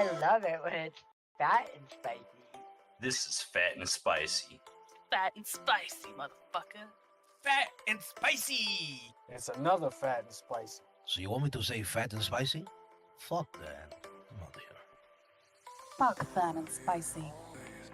I love it when it's fat and spicy. This is fat and spicy. Fat and spicy, motherfucker. Fat and spicy. It's another fat and spicy. So you want me to say fat and spicy? Fuck that. I'm out of here. Fuck fat and spicy.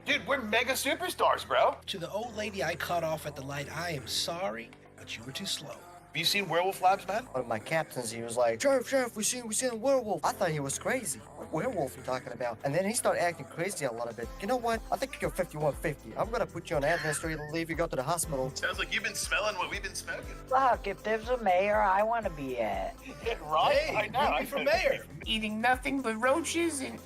Dude, we're mega superstars, bro. To the old lady I cut off at the light, I am sorry, but you were too slow. Have you seen Werewolf Labs, man? One of my captains, he was like, Sheriff, we seen a werewolf. I thought he was crazy. What werewolf you talking about? And then he started acting crazy a little bit. You know what? I think you're 5150. I'm gonna put you on administrative leave. You go to the hospital. Sounds like you've been smelling what we've been smoking. Fuck, if there's a mayor, I want to be it. Right? Hey, I know. put me for mayor. Eating nothing but roaches and,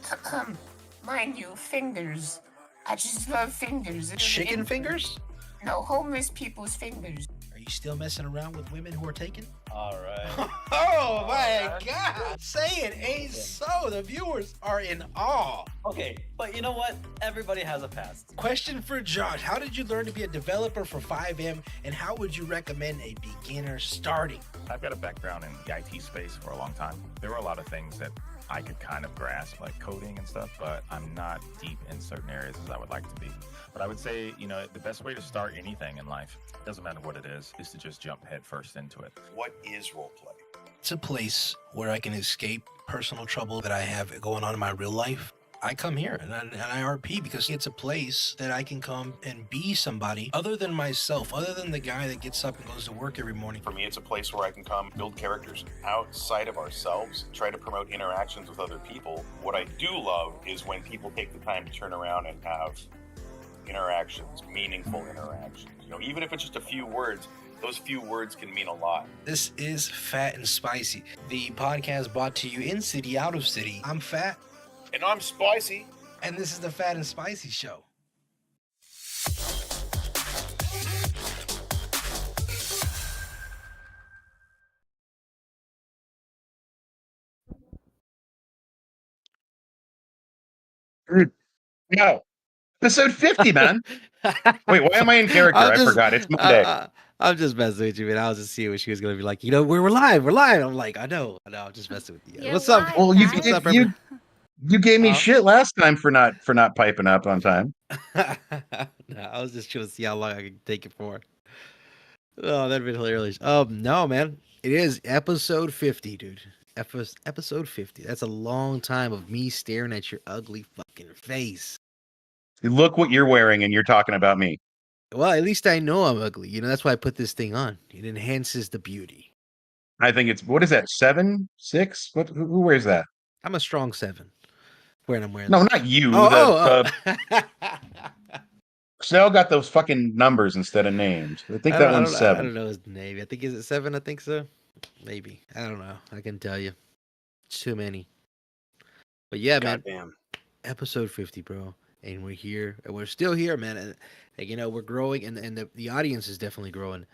mind you, fingers. I just love fingers. Chicken fingers? No, homeless people's fingers. Are you still messing around with women who are taken? All right. Oh my God! Say it ain't so. The viewers are in awe. Okay, but you know what? Everybody has a past. Question for Josh: how did you learn to be a developer for 5M, and how would you recommend a beginner starting? I've got a background in the IT space for a long time. There were a lot of things that I could kind of grasp, like coding and stuff, but I'm not deep in certain areas as I would like to be. But I would say, the best way to start anything in life, doesn't matter what it is to just jump headfirst into it. What is roleplay? It's a place where I can escape personal trouble that I have going on in my real life. I come here and I RP because it's a place that I can come and be somebody other than myself, other than the guy that gets up and goes to work every morning. For me, it's a place where I can come build characters outside of ourselves, try to promote interactions with other people. What I do love is when people take the time to turn around and have interactions, meaningful interactions. Even if it's just a few words, those few words can mean a lot. This is Fat and Spicy, the podcast brought to you in city, out of city. I'm Fat. And I'm Spicy. And this is the Fat and Spicy Show. No. Episode 50, man. Wait, why am I in character? I forgot. It's Monday. I'm just messing with you, man. I was just seeing what she was going to be like. We're live. We're live. I'm like, I know. I'm just messing with you. You're What's up? live, Well, you gave me shit last time for not piping up on time. No, I was just trying to see how long I could take it for. Oh, that'd be hilarious. No, man. It is episode 50, dude. Episode 50. That's a long time of me staring at your ugly fucking face. Look what you're wearing, and you're talking about me. Well, at least I know I'm ugly. That's why I put this thing on. It enhances the beauty. I think it's, what is that, 7, 6? Who wears that? I'm a strong 7. I'm wearing No, not you. Snell got those fucking numbers instead of names. I think that one's 7. I don't know his name. I think, is it 7? I think so. Maybe. I don't know. I can tell you. It's too many. But yeah, man. Goddamn. Episode 50, bro. And we're here. And we're still here, man. And we're growing, and the audience is definitely growing.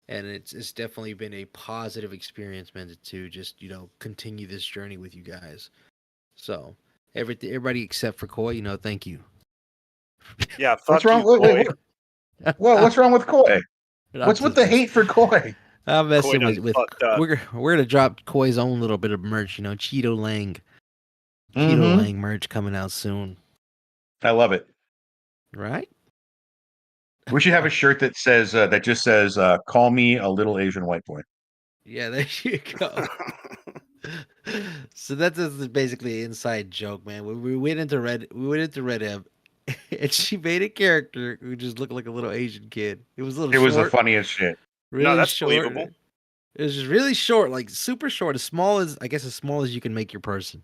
And it's definitely been a positive experience, man, to just, continue this journey with you guys. So, everybody except for Koi, thank you. Yeah, what's wrong? Wait. Well, what's wrong with Koi? What's with the hate for Koi? I'm messing with we're gonna drop Koi's own little bit of merch, Cheeto Lang. Cheeto Lang merch coming out soon. I love it. Right? We should have a shirt that says that just says "Call me a little Asian white boy." Yeah, there you go. So that's basically an inside joke, man. We went into Red M, and she made a character who just looked like a little Asian kid. It was a little. It was short, the funniest shit. Really no, that's short. believable. It was just really short, like super short, as small as you can make your person.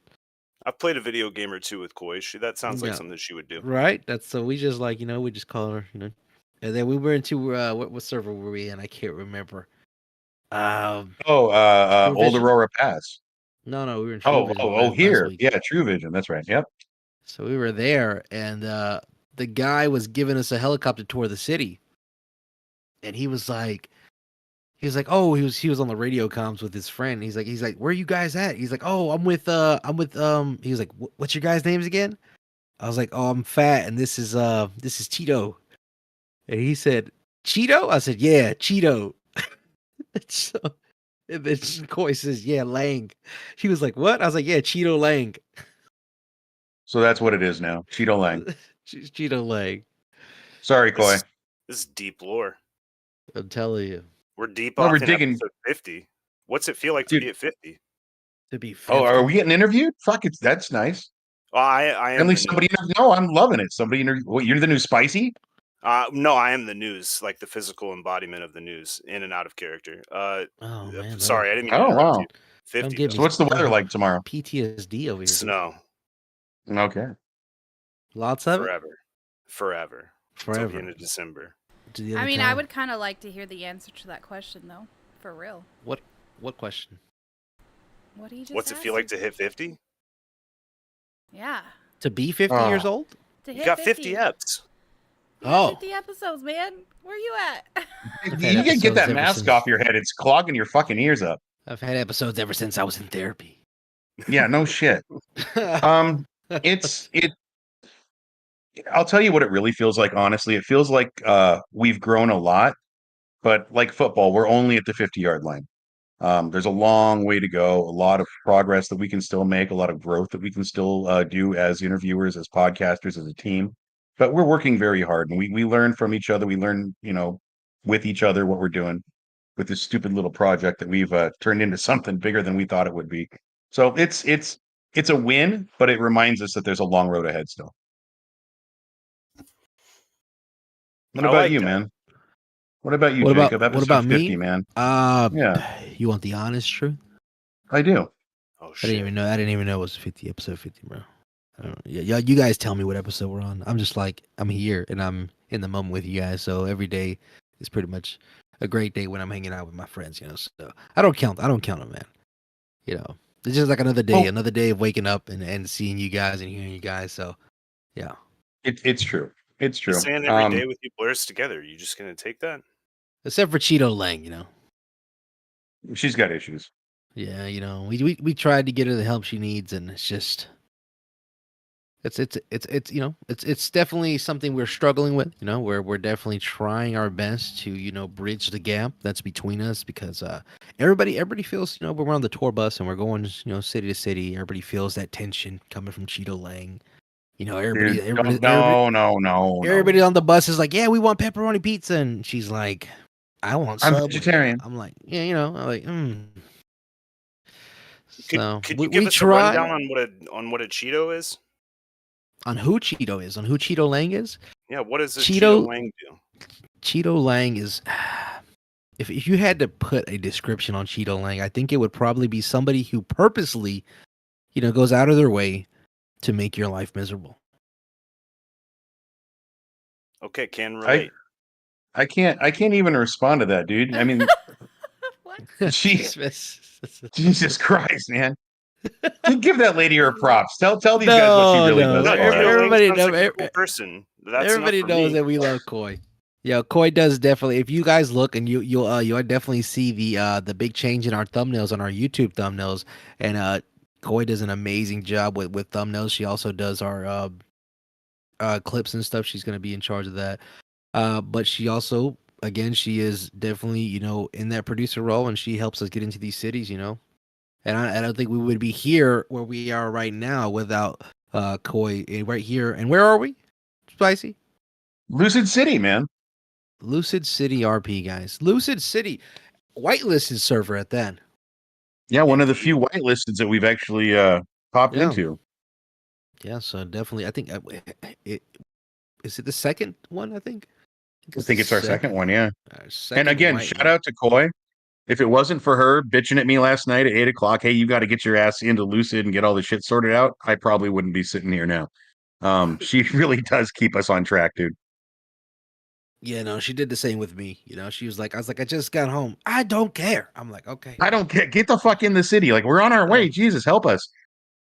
I've played a video game or two with Koi. That sounds like something that she would do. Right? That's so we just we just call her, And then we were into what server were we in? I can't remember. Old Aurora Pass. No, we were in True Vision. Here. Yeah, True Vision. That's right. Yep. So we were there, and the guy was giving us a helicopter tour of the city. And he was like, he was on the radio comms with his friend. He's like, where are you guys at? He's like, oh, I'm with, he was like, what's your guys' names again? I was like, oh, I'm Fat, and this is Cheeto. And he said, Cheeto? I said, yeah, Cheeto. So, and then Koi says, yeah, Lang. He was like, what? I was like, yeah, Cheeto Lang. So that's what it is now. Cheeto Lang. Cheeto Lang. Sorry, Koi. This is deep lore. I'm telling you. We're deep off in episode 50. What's it feel like to be at 50? To be 50. Oh, are we getting interviewed? Fuck it. That's nice. Well, I am At the least somebody. No, I'm loving it. Somebody. What, you're the new spicy? no, I am the news, like the physical embodiment of the news, in and out of character. Oh man, Sorry, I didn't mean to Oh interrupt wow. you. don't 50. get though. me. So what's the weather don't like tomorrow? PTSD over here. Dude. Snow Okay. Lots of it. forever till the Forever. end of December. To the I other mean, I time. would kind of like to hear the answer to that question, though. For real. What question? What do you just What's it feel like to hit 50? Yeah. To be 50 Oh. years old? To You hit got 50 eps. You got Oh. 50 episodes, man. Where you at? I've You had can get episodes that ever mask since- off your head. It's clogging your fucking ears up. I've had episodes ever since I was in therapy. Yeah, no shit. It's I'll tell you what it really feels like, honestly. It feels like we've grown a lot, but like football, we're only at the 50-yard line. There's a long way to go, a lot of progress that we can still make, a lot of growth that we can still do as interviewers, as podcasters, as a team. But we're working very hard, and we learn from each other. We learn, with each other what we're doing with this stupid little project that we've turned into something bigger than we thought it would be. So it's a win, but it reminds us that there's a long road ahead still. What I about like you, that. man? What about you, What about- Jacob? what Episode about me? 50, man. Yeah. You want the honest truth? I do. Oh I shit. didn't even know it was 50, episode 50, bro. I don't know. Yeah, you guys tell me what episode we're on. I'm just like, I'm here and I'm in the moment with you guys. So every day is pretty much a great day when I'm hanging out with my friends, So I don't count them, man. It's just like another day of waking up and seeing you guys and hearing you guys. So yeah. It's true. It's true. Just saying every day with you blurs together. You just gonna take that? Except for Cheeto Lang, She's got issues. Yeah, we tried to get her the help she needs, and it's just it's definitely something we're struggling with. Where we're definitely trying our best to bridge the gap that's between us, because everybody feels when we're on the tour bus and we're going city to city, everybody feels that tension coming from Cheeto Lang. Everybody, Dude, everybody, no. everybody on the bus is like, yeah, we want pepperoni pizza, and she's like, I want I'm Subway. vegetarian. I'm like, yeah, I'm like, So Could you give us a rundown on what a Cheeto is? On who Cheeto is? On who Cheeto Lang is? Yeah, what does a Cheeto Lang do? Cheeto Lang is, if you had to put a description on Cheeto Lang, I think it would probably be somebody who purposely, goes out of their way to make your life miserable. Okay, can relate. I can't even respond to that, dude. I mean, Jesus Christ, man. Give that lady her props. Tell these guys what she really does. Everybody knows. Like a cool person. That's everybody knows that we love Koi. Yeah, Koi does definitely. If you guys look, and you'll definitely see the big change in our thumbnails on our YouTube thumbnails, and Koi does an amazing job with thumbnails. She also does our clips and stuff. She's going to be in charge of that. But she also, again, she is definitely in that producer role, and she helps us get into these cities. And I don't think we would be here where we are right now without Koi right here. And where are we? Spicy? Lucid City, man. Lucid City RP, guys. Lucid City, whitelisted server at that. Yeah, one of the few whitelisted that we've actually popped into. Yeah, so definitely, I think is it the second one? I think it's our second one. Yeah. Second and again, shout out to Koi. If it wasn't for her bitching at me last night at 8:00, hey, you got to get your ass into Lucid and get all the shit sorted out, I probably wouldn't be sitting here now. She really does keep us on track, dude. Yeah, no, she did the same with me. She was like, I just got home. I don't care. I'm like, okay. I don't care. Get the fuck in the city. Like, we're on our way. Jesus, help us.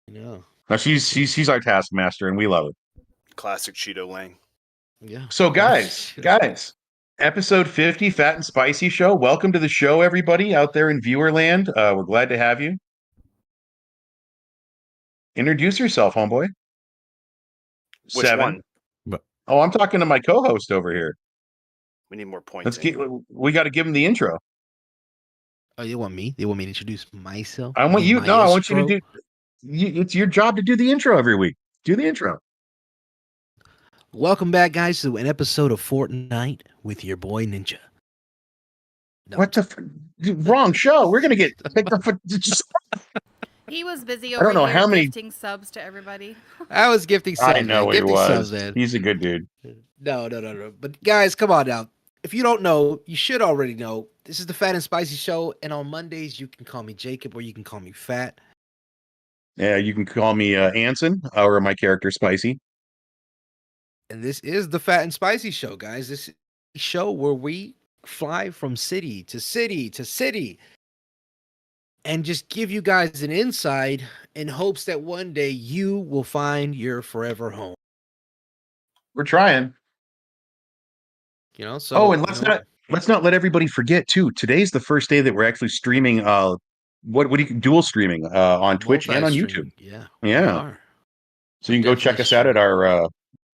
No. No, she's our taskmaster, and we love it. Classic Cheeto Lang. Yeah. So, guys, episode 50, Fat and Spicy Show. Welcome to the show, everybody out there in Viewerland. We're glad to have you. Introduce yourself, homeboy. Which 7. one? Oh, I'm talking to my co-host over here. We need more points. We got to give him the intro. Oh, you want me? They want me to introduce myself? I want you. No, I want you to do. It's your job to do the intro every week. Do the intro. Welcome back, guys, to an episode of Fortnite with your boy Ninja. No. What the wrong show? We're gonna get picked up. He was busy I over don't know here how many. gifting subs to everybody. I was gifting subs. I know man. he Gifting subs, was. man. He's a good dude. No. But guys, come on now. If you don't know, you should already know. This is the Fat and Spicy Show, and on Mondays you can call me Jacob or you can call me Fat. Yeah, you can call me Anson or my character Spicy. And this is the Fat and Spicy Show, guys. This is a show where we fly from city to city to city and just give you guys an insight in hopes that one day you will find your forever home. We're trying. You know, so Oh, and let's not let everybody forget too. Today's the first day that we're actually streaming. What do you dual streaming on Twitch and on YouTube? Yeah, yeah. So you can go check us out at our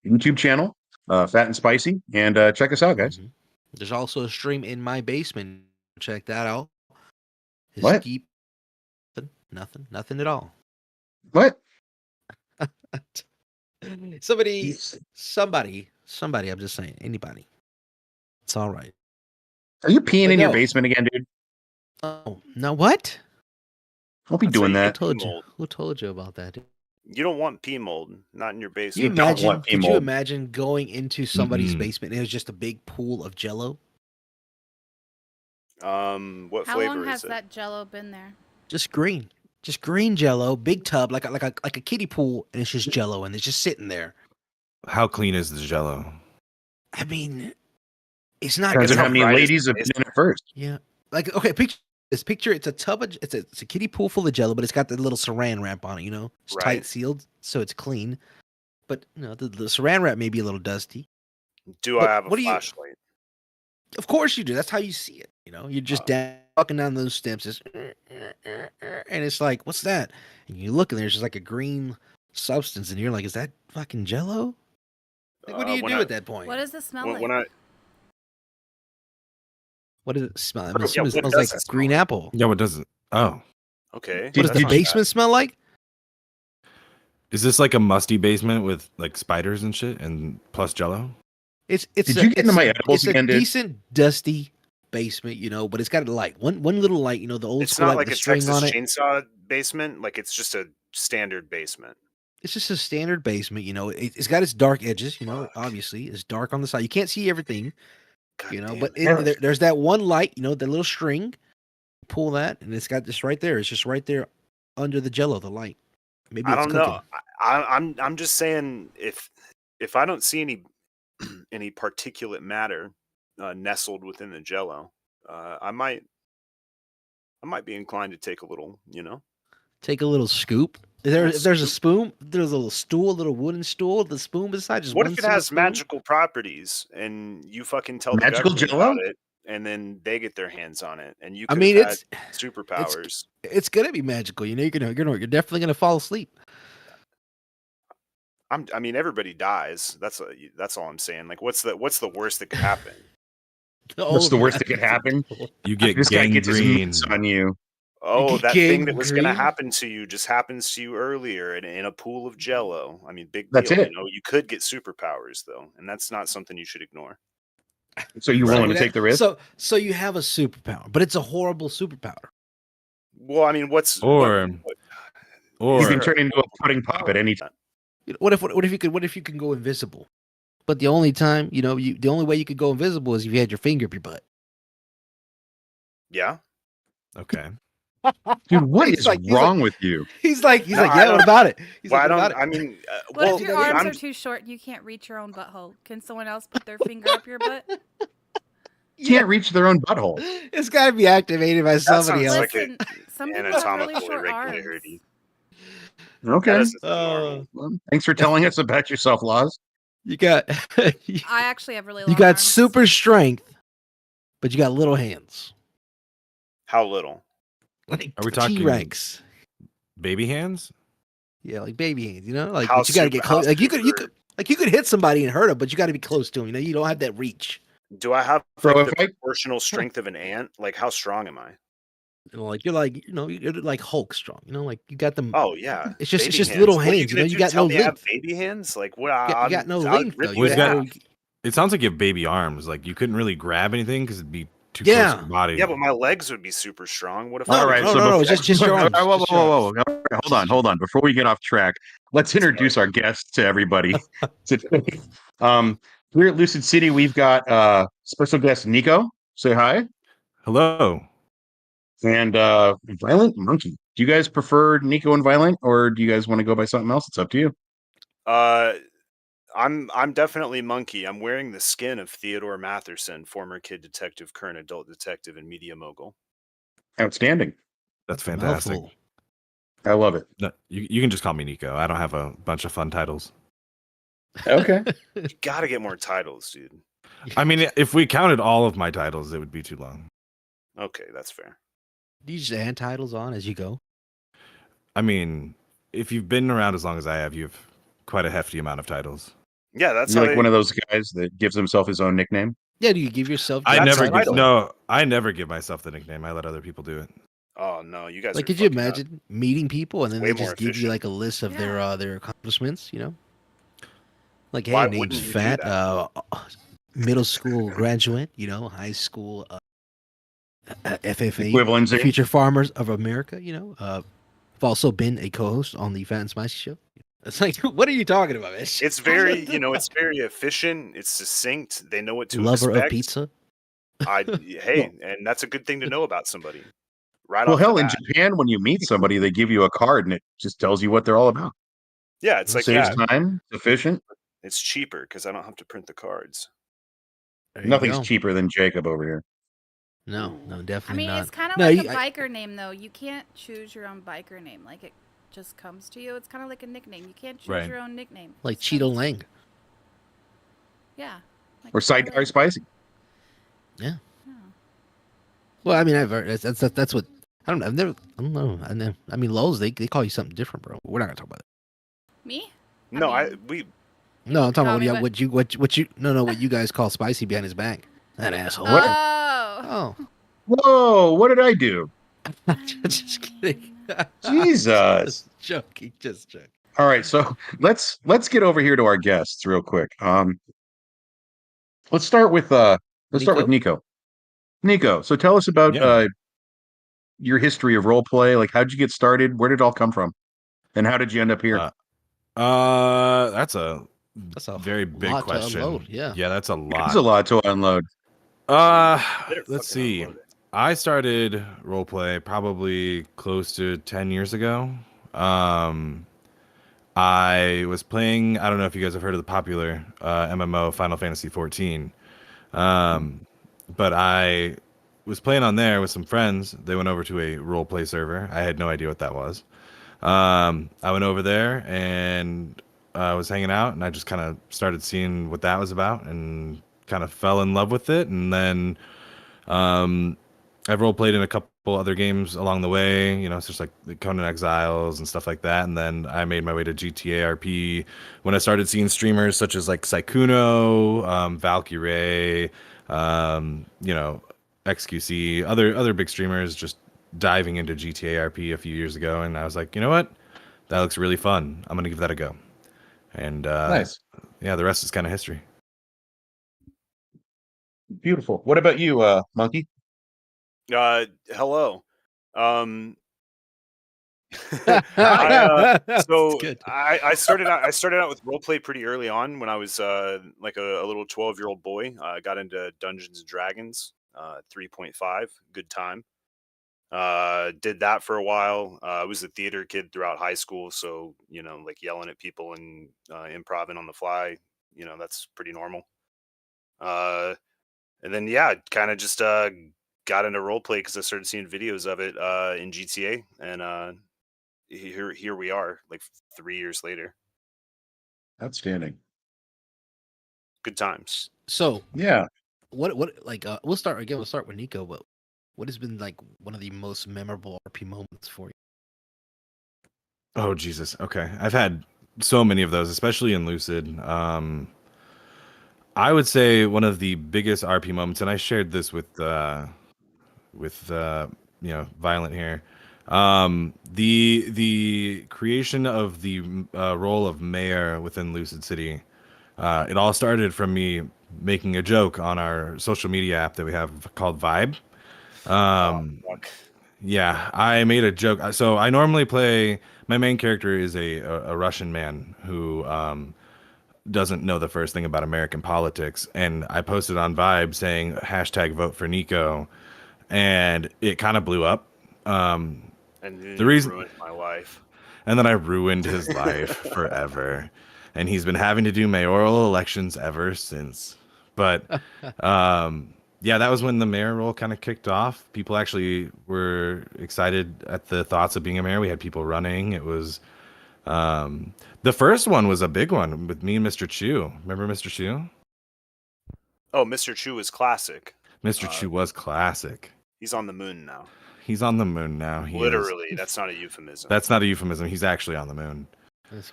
YouTube channel, Fat and Spicy, and check us out, guys. There's also a stream in my basement. Check that out. What? Nothing at all. What? Somebody. I'm just saying, anybody. It's all right. Are you peeing in your basement again, dude? Oh no! What? Don't be doing that. Who told you about that? You don't want pea mold, not in your basement. You imagine? Could you imagine going into somebody's basement and it was just a big pool of Jello? What How flavor long is has it? that Jello been there? Just green Jello, big tub, like a kiddie pool, and it's just Jello, and it's just sitting there. How clean is the Jello? I mean, it's not. Depends on how many ladies have been in it first. Yeah, like okay, picture it's a tub of it's a kiddie pool full of Jello, but it's got the little Saran wrap on it. You know, it's tight sealed, so it's clean. But you know, the Saran wrap may be a little dusty. Do I have a flashlight? Of course you do. That's how you see it. You know, you're just walking down those steps, and it's like, what's that? And you look, and there's just like a green substance, and you're like, is that fucking Jello? Like, what do you do at that point? What does it smell like? What does it smell? Yeah, It smells what like does it green apple. Yeah, what does it? Oh, okay. What does the basement smell like? Is this like a musty basement with like spiders and shit, and plus Jello? It's Did you get into my edibles again, dude? Decent dusty basement, you know, but it's got a light. One little light, you know, the old It's school not light like with a the string Texas on it. Chainsaw basement. Like it's just a standard basement. It's just a standard basement, you know. It's got its dark edges, you know. Obviously, it's dark on the side. You can't see everything, you know. But there's that one light, you know, the little string. Pull that, and it's got this right there. It's just right there under the Jello, the light. Maybe I it's don't cooking. know. I'm just saying if I don't see any particulate matter nestled within the Jello, I might be inclined to take a little, you know. Take a little scoop. If there's a spoon, there's a little stool, a little wooden stool, the spoon beside. Just What one if it single has spoon? magical properties and you fucking tell Magical the government Jell-O? about it, and then they get their hands on it, and you I could mean, have it's superpowers. It's gonna be magical. You know, you're definitely gonna fall asleep. I mean, everybody dies. That's all I'm saying. Like, what's the worst that could happen? What's the worst that could happen? You get This guy gets his gangrene. mitts on you. Oh, that thing that was going to gangrene? happen to you just happens to you earlier in a pool of Jello. I mean, big That's deal. it. You know, you could get superpowers though, and that's not something you should ignore. So you willing to take the risk? So you have a superpower, but it's a horrible superpower. Well, I mean, Or You can turn into a pudding pop at any time. What if you can go invisible? But the only time, you know, the only way you could go invisible is if you had your finger up your butt. Yeah. Okay. Dude, what is wrong with you? He's like, No, I yeah, don't- what about it? He's Well, like, I what don't. about it? I mean, What well, if your arms I'm- are too short and you can't reach your own butthole? Can someone else put their finger up your butt? Can't reach their own butthole. It's got to be activated by somebody sounds else. like Listen, some people have really anatomically short arms. irregularity. Okay. That doesn't seem normal. Well, thanks for telling us about yourself, Laws. You got I actually have really long you got arms. super strength, but you got little hands. How little? Like Are we talking T-Rex? baby hands? Yeah, like baby hands. You know, like How but you got to super- get close. how Like you could super- hit somebody and hurt them, but you got to be close to them. You know, you don't have that reach. Do I have So like, if the I- proportional strength of an ant? Like, how strong am I? You know, you're like Hulk strong. You know, like you got them. Oh yeah, It's just baby little What are hands. You know, gonna you do, got tell no me I have length. baby hands? Like, what? You got no I'll length rip though. you Well, in he's got- half. It sounds like you have baby arms. Like you couldn't really grab anything because it'd be too close Yeah. to the body. Yeah, but my legs would be super strong. What if? All right, so no, just your All arms. right, whoa, Just whoa, your whoa, arms. whoa. All right, hold on. Before we get off track, let's introduce our guests to everybody today. Here at Lucid City, we've got special guest Nico. Say hi. Hello. And Violent Monkey. Do you guys prefer Nico and Violent, or do you guys want to go by something else? It's up to you. I'm definitely Monkey. I'm wearing the skin of Theodore Matherson, former kid detective, current adult detective, and media mogul. Outstanding. That's fantastic. Mouthful. I love it. No, you can just call me Nico. I don't have a bunch of fun titles. Okay. You gotta get more titles, dude. I mean, if we counted all of my titles, it would be too long. Okay, that's fair. Do you just add titles on as you go? I mean, if you've been around as long as I have, you have quite a hefty amount of titles. Yeah, that's You're how like one of those guys that gives himself his own nickname. Yeah, do you give yourself? I That's never a title. I never give myself the nickname. I let other people do it. Oh no, you guys. Like, are could you fucking up. imagine meeting people and then Way they more just give you efficient. like a list of their accomplishments? You know, like, hey, Why name's wouldn't you do Fat, that? middle school graduate. You know, high school FFA, Equivalency. Future Farmers of America. You know, I've also been a co-host on the Fat and Spicy Show. It's like, what are you talking about, man? It's very, it's very efficient. It's succinct. They know what to Lover expect. of pizza. Hey, and that's a good thing to know about somebody. Right Well, off the hell, in bat. Japan, when you meet somebody, they give you a card and it just tells you what they're all about. Yeah, it's like Saves time, it's efficient. It's cheaper because I don't have to print the cards. There you Nothing's go. cheaper than Jacob over here. No, I definitely mean, not. it's kind of No, like you- a biker name, though. You can't choose your own biker name. Like, it just comes to you. It's kind of like a nickname. You can't choose Right. your own nickname. like It just comes Cheeto to you. Lang. Yeah. Like Or Cheeto Sidecar Lang. Spicy. Yeah. Yeah. Well, I mean, I've heard that's what I don't know. I mean, Lowe's they call you something different, bro. We're not gonna talk about it. Me? No, mean, No, I'm talking call about me what you guys call Spicy behind his back. That asshole. Oh. Oh, Whoa, what did I do? just kidding. Jesus. Just joking. Just joking. All right, so let's get over here to our guests real quick. Let's start with Nico. Nico, so tell us about your history of role play. Like, how'd you get started? Where did it all come from? And how did you end up here? That's a very big lot to question. unload, yeah. That's a lot. It's a lot to unload. Let's see. I started roleplay probably close to 10 years ago. I was playing, I don't know if you guys have heard of the popular MMO Final Fantasy 14. But I was playing on there with some friends. They went over to a roleplay server. I had no idea what that was. I went over there and I was hanging out, and I just kind of started seeing what that was about and kind of fell in love with it. And then I've role played in a couple other games along the way, it's just like the Conan Exiles and stuff like that. And then I made my way to GTA RP when I started seeing streamers such as like Saikuno, Valkyrie, XQC, other big streamers just diving into GTA RP a few years ago. And I was like, you know what? That looks really fun. I'm going to give that a go. And Nice. Yeah, the rest is kind of history. Beautiful. What about you, Monkey? Hello. Hi. I started out with roleplay pretty early on when I was like a little 12-year-old boy. I got into Dungeons and Dragons 3.5. Good time. Did that for a while. I was a theater kid throughout high school, so like yelling at people and improvising on the fly, that's pretty normal. And then kind of just got into roleplay because I started seeing videos of it in GTA, and here we are, like 3 years later. Outstanding. Good times. So yeah, what like we'll start with Nico. But what has been like one of the most memorable RP moments for you? Oh Jesus. Okay. I've had so many of those, especially in Lucid. I would say one of the biggest RP moments, and I shared this with Violent here. The creation of the role of mayor within Lucid City. It all started from me making a joke on our social media app that we have called Vibe. Fuck. Yeah, I made a joke. So I normally play. My main character is a Russian man who doesn't know the first thing about American politics, and I posted on Vibe saying hashtag vote for Nico, and it kind of blew up. And then The you reason, ruined my life. and then I ruined his life forever, and he's been having to do mayoral elections ever since. But yeah, that was when the mayor role kind of kicked off. People actually were excited at the thoughts of being a mayor. We had people running. It was the first one was a big one with me and Mr. Chu. Remember Mr. Chu? Oh, Mr. Chu was classic. Mr. Chu was classic. He's on the moon now. He's on the moon now. He Literally, is. that's not a euphemism. That's not a euphemism. He's actually on the moon.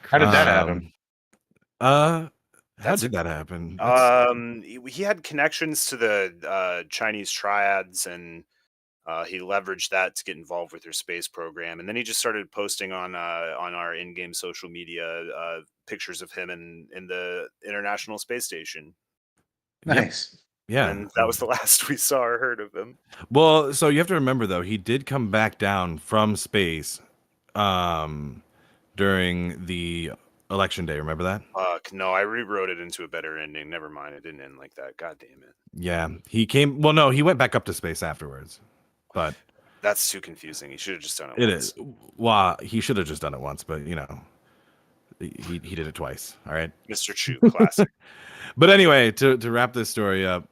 How did that happen? How did that happen? He had connections to the Chinese triads, and he leveraged that to get involved with their space program. And then he just started posting on our in-game social media pictures of him in the International Space Station. Nice. Yeah. And that was the last we saw or heard of him. Well, so you have to remember though, he did come back down from space during the election day. Remember that? Fuck, no, I rewrote it into a better ending. Never mind, it didn't end like that. God damn it. Yeah, he came. Well, no, he went back up to space afterwards. But that's too confusing. He should have just done it. It once. is. Well, he should have just done it once, but you know, he did it twice. All right, Mr. Chu, classic. But anyway, to wrap this story up,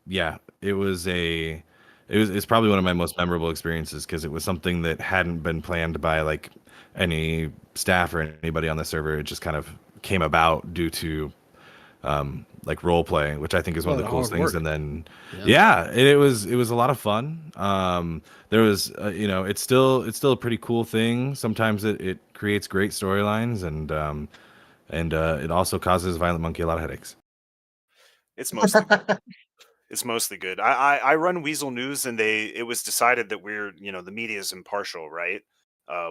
yeah, it's probably one of my most memorable experiences because it was something that hadn't been planned by like any staff or anybody on the server. It just kind of came about due to like role play, which I think is one of the coolest things. And then it was a lot of fun. There was you know, it's still a pretty cool thing. Sometimes it creates great storylines, and it also causes Violent Monkey a lot of headaches. It's mostly good. It's mostly good. I run Weasel News, and it was decided that we're, you know, the media is impartial, right?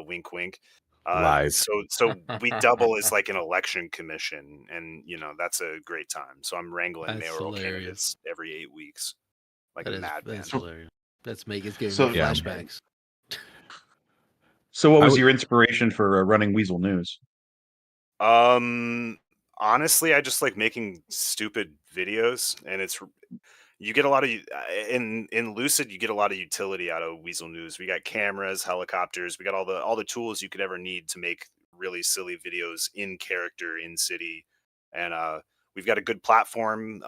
Wink, wink. Lies. So we double as like an election commission, and you know that's a great time. So I'm wrangling mayoral candidates every 8 weeks, like a madman. That's hilarious. That's it's giving So- me flashbacks. So, what was your inspiration for running Weasel News? Honestly, I just like making stupid videos, and you get a lot of in Lucid. You get a lot of utility out of Weasel News. We got cameras, helicopters. We got all the tools you could ever need to make really silly videos in character in city, and we've got a good platform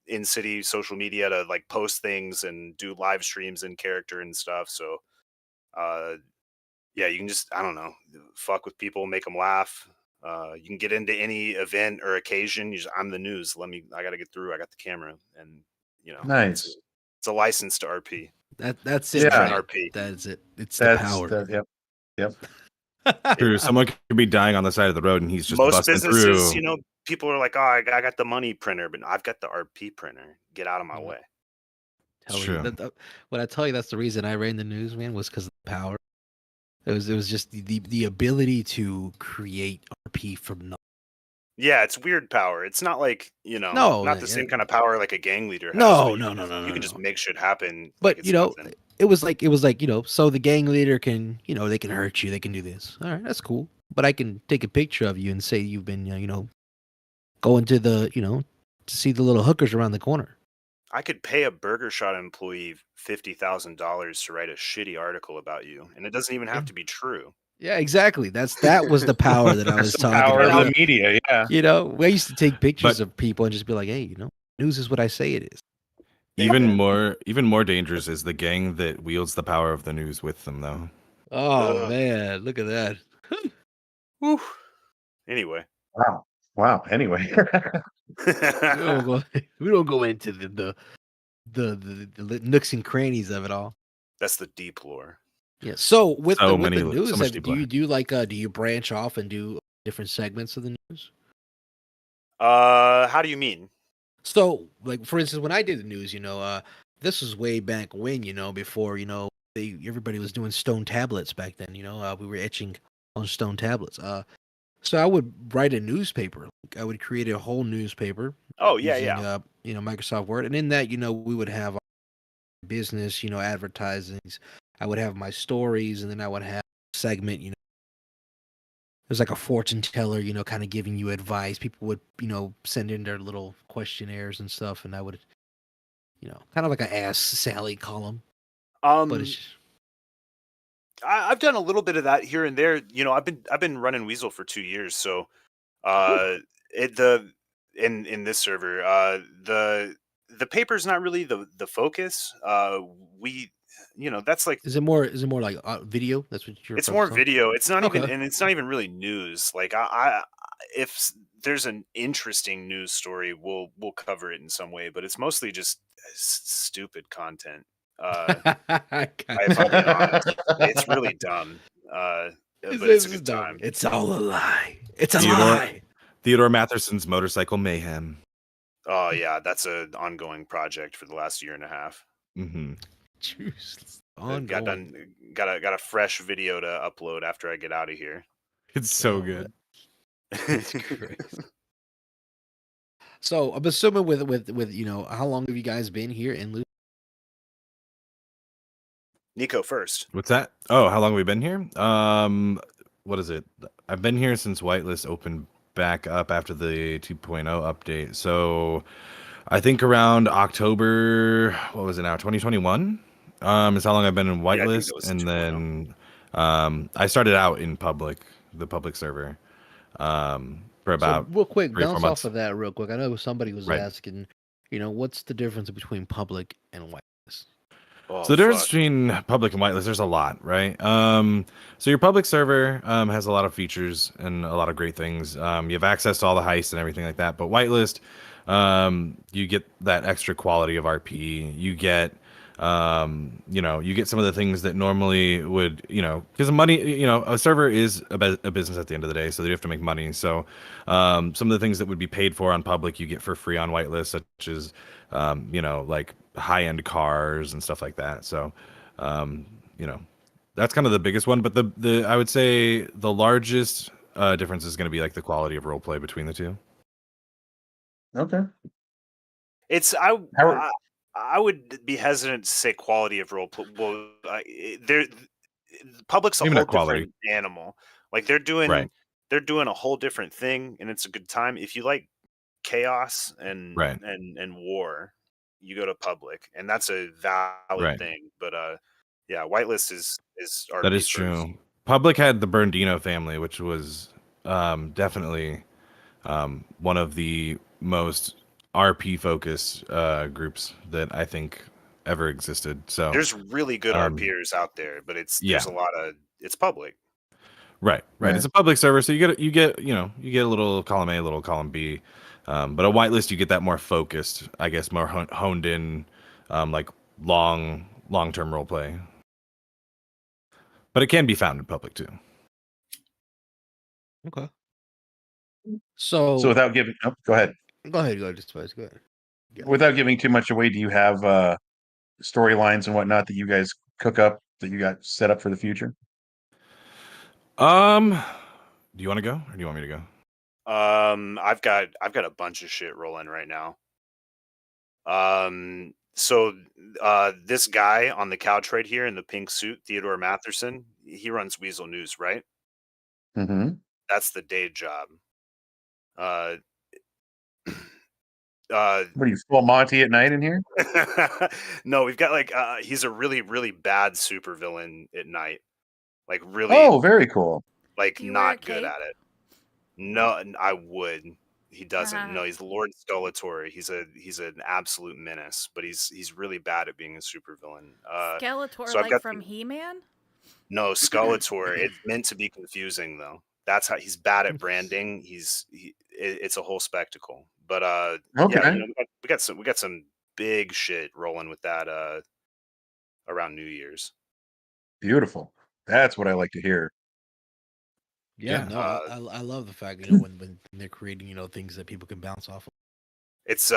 in city social media to like post things and do live streams in character and stuff. So, yeah, you can just, I don't know, fuck with people, make them laugh. You can get into any event or occasion. I'm the news. I got to get through. I got the camera, and you know, Nice. It's a license to RP. That's it. Yeah. Right? RP. That's it. It's the power. Yep. True. Someone could be dying on the side of the road, and he's just Most busting businesses, through. you know, people are like, "Oh, I got the money printer, but I've got the RP printer. Get out of my way." Tell you, True. when I tell you that's the reason I ran the news, man, was because of the power. It was just the ability to create RP from nothing. Yeah, it's weird power. It's not like, you know, No, not the same kind of power like a gang leader has. No, but you can just make shit happen. But like you know, nothing. it was like you know, so the gang leader can, you know, they can hurt you, they can do this. All right, that's cool. But I can take a picture of you and say you've been, you know, going to the, you know, to see the little hookers around the corner. I could pay a Burger Shot employee $50,000 to write a shitty article about you, and it doesn't even have to be true. Yeah, exactly. That was the power that I was talking Power about. of the media, yeah. You know, I used to take pictures of people and just be like, hey, you know, news is what I say it is. Even more dangerous is the gang that wields the power of the news with them, though. Oh man, look at that. Whew. Anyway. Wow. Anyway. we don't go into the nooks and crannies of it all. That's the deep lore. Yeah. So with So the many- news, so much do deep lore. you do like do you branch off and do different segments of the news? How do you mean? So, like for instance, when I did the news, you know, this was way back when, you know, before, you know, everybody was doing stone tablets back then. You know, we were etching on stone tablets. So I would write a newspaper. I would create a whole newspaper Oh yeah, using yeah. Microsoft Word, and in that we would have business, advertisings. I would have my stories, and then I would have a segment. There's like a fortune teller, kind of giving you advice. People would, send in their little questionnaires and stuff, and I would, kind of like a Ask Sally column. But Um, it's I've done a little bit of that here and there. I've been running Weasel for 2 years, so it the in this server, the paper's not really the focus. We, that's like is it more like video? That's what you're it's more focused on. video. It's not even, Okay. and it's not even really news. Like if there's an interesting news story, we'll cover it in some way, but it's mostly just stupid content. If I'm being honest, it's really dumb. But it's a good time. It's all a lie. It's a Theodore lie. Theodore Matherson's motorcycle mayhem. Oh yeah, that's an ongoing project for the last year and a half. Mm-hmm. Jeez, Got a fresh video to upload after I get out of here. It's so good. That's crazy. So I'm assuming with how long have you guys been here in Lu? Nico first. What's that? Oh, how long have we been here? What is it? I've been here since Whitelist opened back up after the 2.0 update. So I think around October, what was it now? 2021? Is how long I've been in Whitelist. it was And 2.0. then I started out in the public server. For about real quick, 3 or 4 bounce months. off of that real quick. I know somebody was Right. asking, what's the difference between public and whitelist? Oh, So the difference fuck. between public and whitelist, there's a lot, right? So your public server has a lot of features and a lot of great things. You have access to all the heists and everything like that. But whitelist, you get that extra quality of RP. You get, you get some of the things that normally would, because money, a server is a business at the end of the day, so you have to make money. So some of the things that would be paid for on public, you get for free on whitelist, such as, like high-end cars and stuff like that. So, that's kind of the biggest one. But the I would say the largest difference is going to be like the quality of roleplay between the two. Okay. It's I would be hesitant to say quality of role. Well, public's a Maybe whole not quality. different animal. Like they're doing Right. a whole different thing, and it's a good time. If you like chaos and Right. and war, you go to public, and that's a valid Right. thing. But yeah, whitelist is RP That is first. true. Public had the Bernardino family, which was definitely one of the most RP focused groups that I think ever existed. So There's really good RPers out there, but there's a lot of it's public. Right. It's a public server, so you get a little column A, a little column B, but a whitelist you get that more focused, I guess, more honed in, like long-term role play. But it can be found in public too. Okay. So without giving, go ahead. Go ahead, just go ahead. Yeah. Without giving too much away, do you have storylines and whatnot that you guys cook up that you got set up for the future? Do you want to go, or do you want me to go? I've got a bunch of shit rolling right now. So this guy on the couch right here in the pink suit, Theodore Matherson, he runs Weasel News, right? Mm-hmm. That's the day job. What are you, full Monty at night in here? No, we've got like he's a really, really bad supervillain at night. Like really Oh, very cool. like Do you wear a not good cape? at it. No, I would. He doesn't. No, he's Lord Skeletor. He's an absolute menace, but he's really bad at being a supervillain. Skeletor, so I've like got from He-Man? No, Skeletor. It's meant to be confusing though. That's how he's bad at branding. It's a whole spectacle. But Okay. yeah, we got some big shit rolling with that around New Year's. Beautiful. That's what I like to hear. Yeah, Yeah. no, I love the fact when they're creating things that people can bounce off of. It's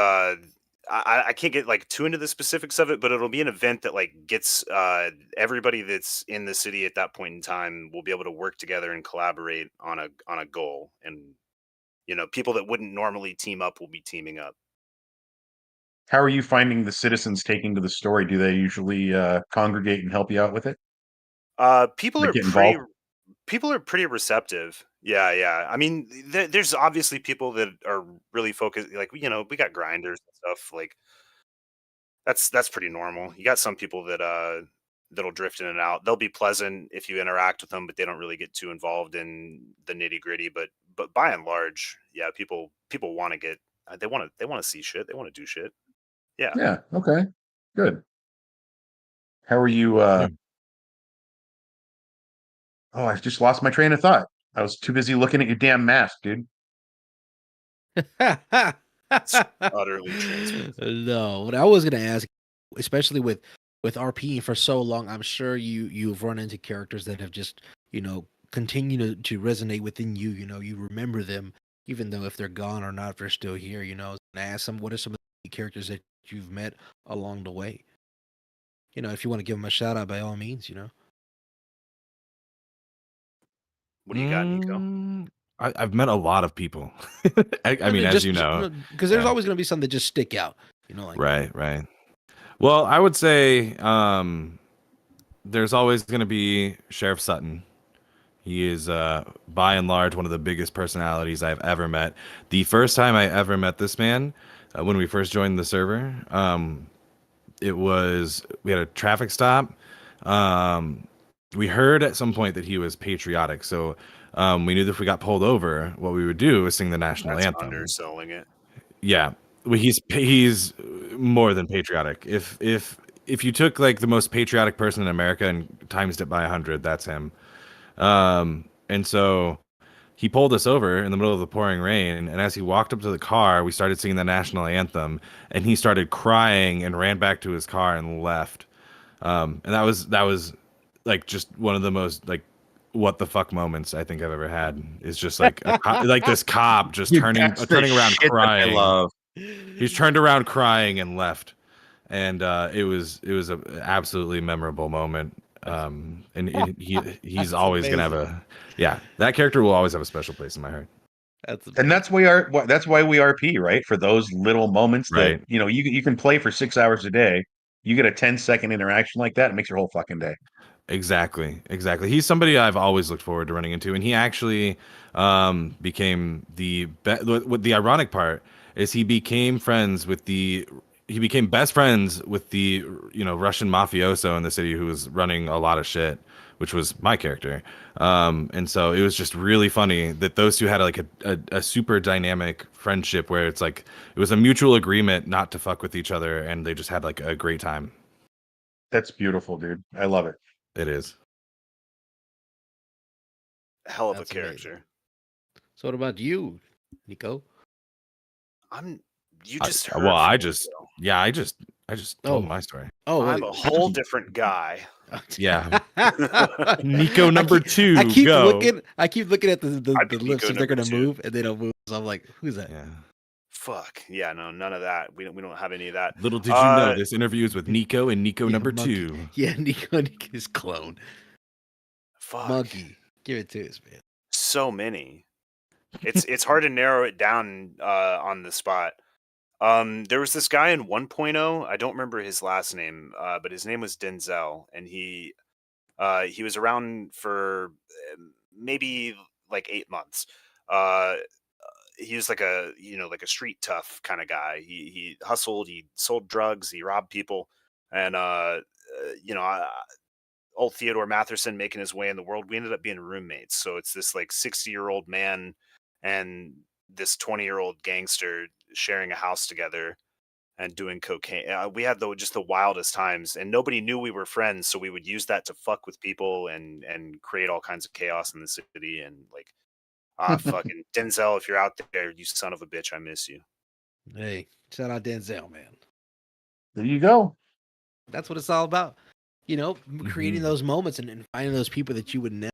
I can't get like too into the specifics of it, but it'll be an event that like gets everybody that's in the city at that point in time will be able to work together and collaborate on a goal, and people that wouldn't normally team up will be teaming up. How are you finding the citizens taking to the story? Do they usually congregate and help you out with it? People Like are get involved? pretty receptive. Yeah. I mean, there's obviously people that are really focused. Like we got grinders and stuff. Like that's pretty normal. You got some people that that'll drift in and out. They'll be pleasant if you interact with them, but they don't really get too involved in the nitty gritty. But by and large, yeah, people want to get they want to see shit. They want to do shit. Yeah. Yeah. Okay. Good. How are you? Yeah. Oh, I just lost my train of thought. I was too busy looking at your damn mask, dude. Utterly transparent. No, what I was gonna ask, especially with RP for so long, I'm sure you've run into characters that have just continue to resonate within you. You remember them even though if they're gone or not, if they're still here. And ask them what are some of the characters that you've met along the way. If you want to give them a shout out, by all means. What do you got, Nico? I've met a lot of people. I mean, as you know, because there's always going to be some that just stick out. Like right. Well, I would say there's always going to be Sheriff Sutton. He is, by and large, one of the biggest personalities I've ever met. The first time I ever met this man, when we first joined the server, we had a traffic stop. We heard at some point that he was patriotic, so we knew that if we got pulled over, what we would do is sing the national anthem. Underselling it. Yeah, well, he's more than patriotic. If you took like the most patriotic person in America and times it by 100, that's him. And so he pulled us over in the middle of the pouring rain, and as he walked up to the car, we started singing the national anthem, and he started crying and ran back to his car and left. And that was like just one of the most like what the fuck moments I think I've ever had. Is just like like this cop just turning around crying. I love. He's turned around crying and left, and it was an absolutely memorable moment. And he's always gonna have that character will always have a special place in my heart. That's why we RP, right? For those little moments that you can play for 6 hours a day. You get a 10-second interaction like that, it makes your whole fucking day. Exactly. He's somebody I've always looked forward to running into, and he actually became what the ironic part is he became best friends with the Russian mafioso in the city who was running a lot of shit, which was my character. And so it was just really funny that those two had like a super dynamic friendship where it's like it was a mutual agreement not to fuck with each other, and they just had like a great time. That's beautiful, dude. I love it. It is. Hell of a character. Amazing. So what about you, Nico? You just heard. Well, I just told my story. Oh, I'm a whole different guy. Yeah. Nico number 2. I keep go. looking at the lips if they're gonna move, and they don't move. So I'm like, who's that? Yeah. Fuck. Yeah, no, none of that. We don't have any of that. Little did you know this interview is with Nico and Nico number Monkey. 2. Yeah, Nico his clone. Fuck. Monkey. Give it to us, man. So many. It's hard to narrow it down on the spot. There was this guy in 1.0. I don't remember his last name, but his name was Denzel, and he was around for maybe like 8 months. He was like a street tough kind of guy. He hustled, he sold drugs, he robbed people, and old Theodore Matherson making his way in the world. We ended up being roommates. So it's this like 60-year-old man and this 20-year-old gangster sharing a house together and doing cocaine. We had just the wildest times, and nobody knew we were friends. So we would use that to fuck with people and create all kinds of chaos in the city. And like, fucking Denzel, if you're out there, you son of a bitch, I miss you. Hey, shout out Denzel, man. There you go. That's what it's all about. Creating those moments and finding those people that you would never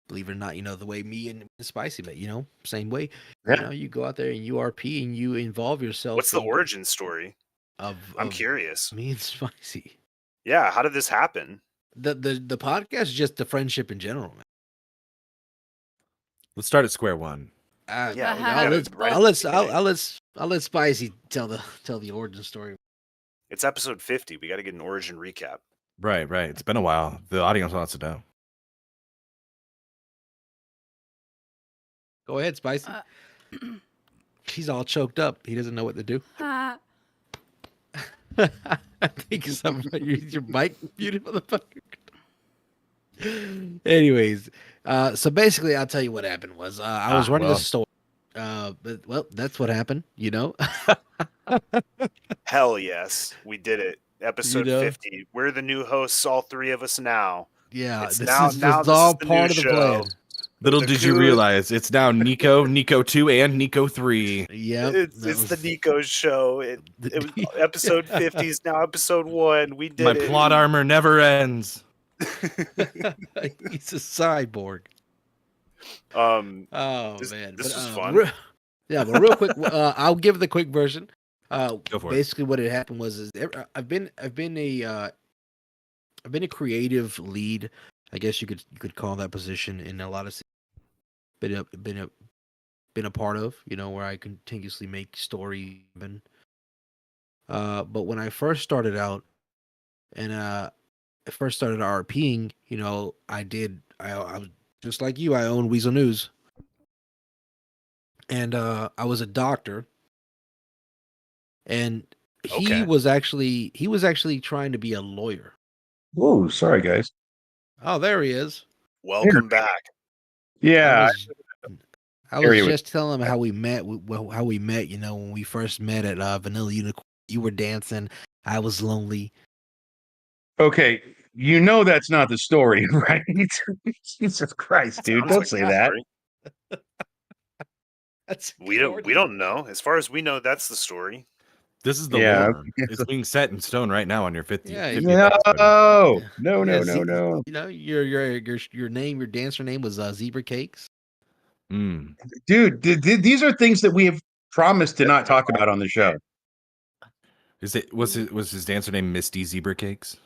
believe it or not, the way me and Spicy met, same way. Yeah. You go out there and you RP and you involve yourself. What's the origin story? I'm curious. Me and Spicy. Yeah, how did this happen? The podcast is just the friendship in general, man. Let's start at square one. I'll let Spicy tell the origin story. It's episode 50. We got to get an origin recap. Right. It's been a while. The audience wants to know. Go ahead, Spicy. He's all choked up. He doesn't know what to do. I think something about your mic muted, motherfucker. Anyways, so basically, I'll tell you what happened was I was running a store. But that's what happened, Hell yes, we did it. Episode 50. We're the new hosts, all three of us now. Yeah, this is the all part of the show. plan. Little did you realize it's now Nico, Nico 2, and Nico 3. Yeah, it's the Nico show. It was episode 50 is now episode 1. We did My it. plot armor never ends. He's a cyborg. Man, this was fun. But real quick, I'll give the quick version. Go for basically, what had happened was I've been a creative lead. I guess you could call that position in a lot of been a part of, where I continuously make story. But when I first started out, and I first started RPing, I was just like you. I own Weasel News, and I was a doctor, and he was actually trying to be a lawyer. Oh, sorry, guys. Oh, there he is. Welcome back. Yeah, I was just telling him how we met. When we first met at Vanilla Unicorn. You were dancing. I was lonely. Okay, that's not the story, right? Jesus Christ, dude! Don't say that. We don't know. As far as we know, that's the story. This is the lore. It's being set in stone right now on your 50th. No. Your name, your dancer name was Zebra Cakes. Dude, these are things that we have promised to not talk about on the show. Was his dancer name Misty Zebra Cakes?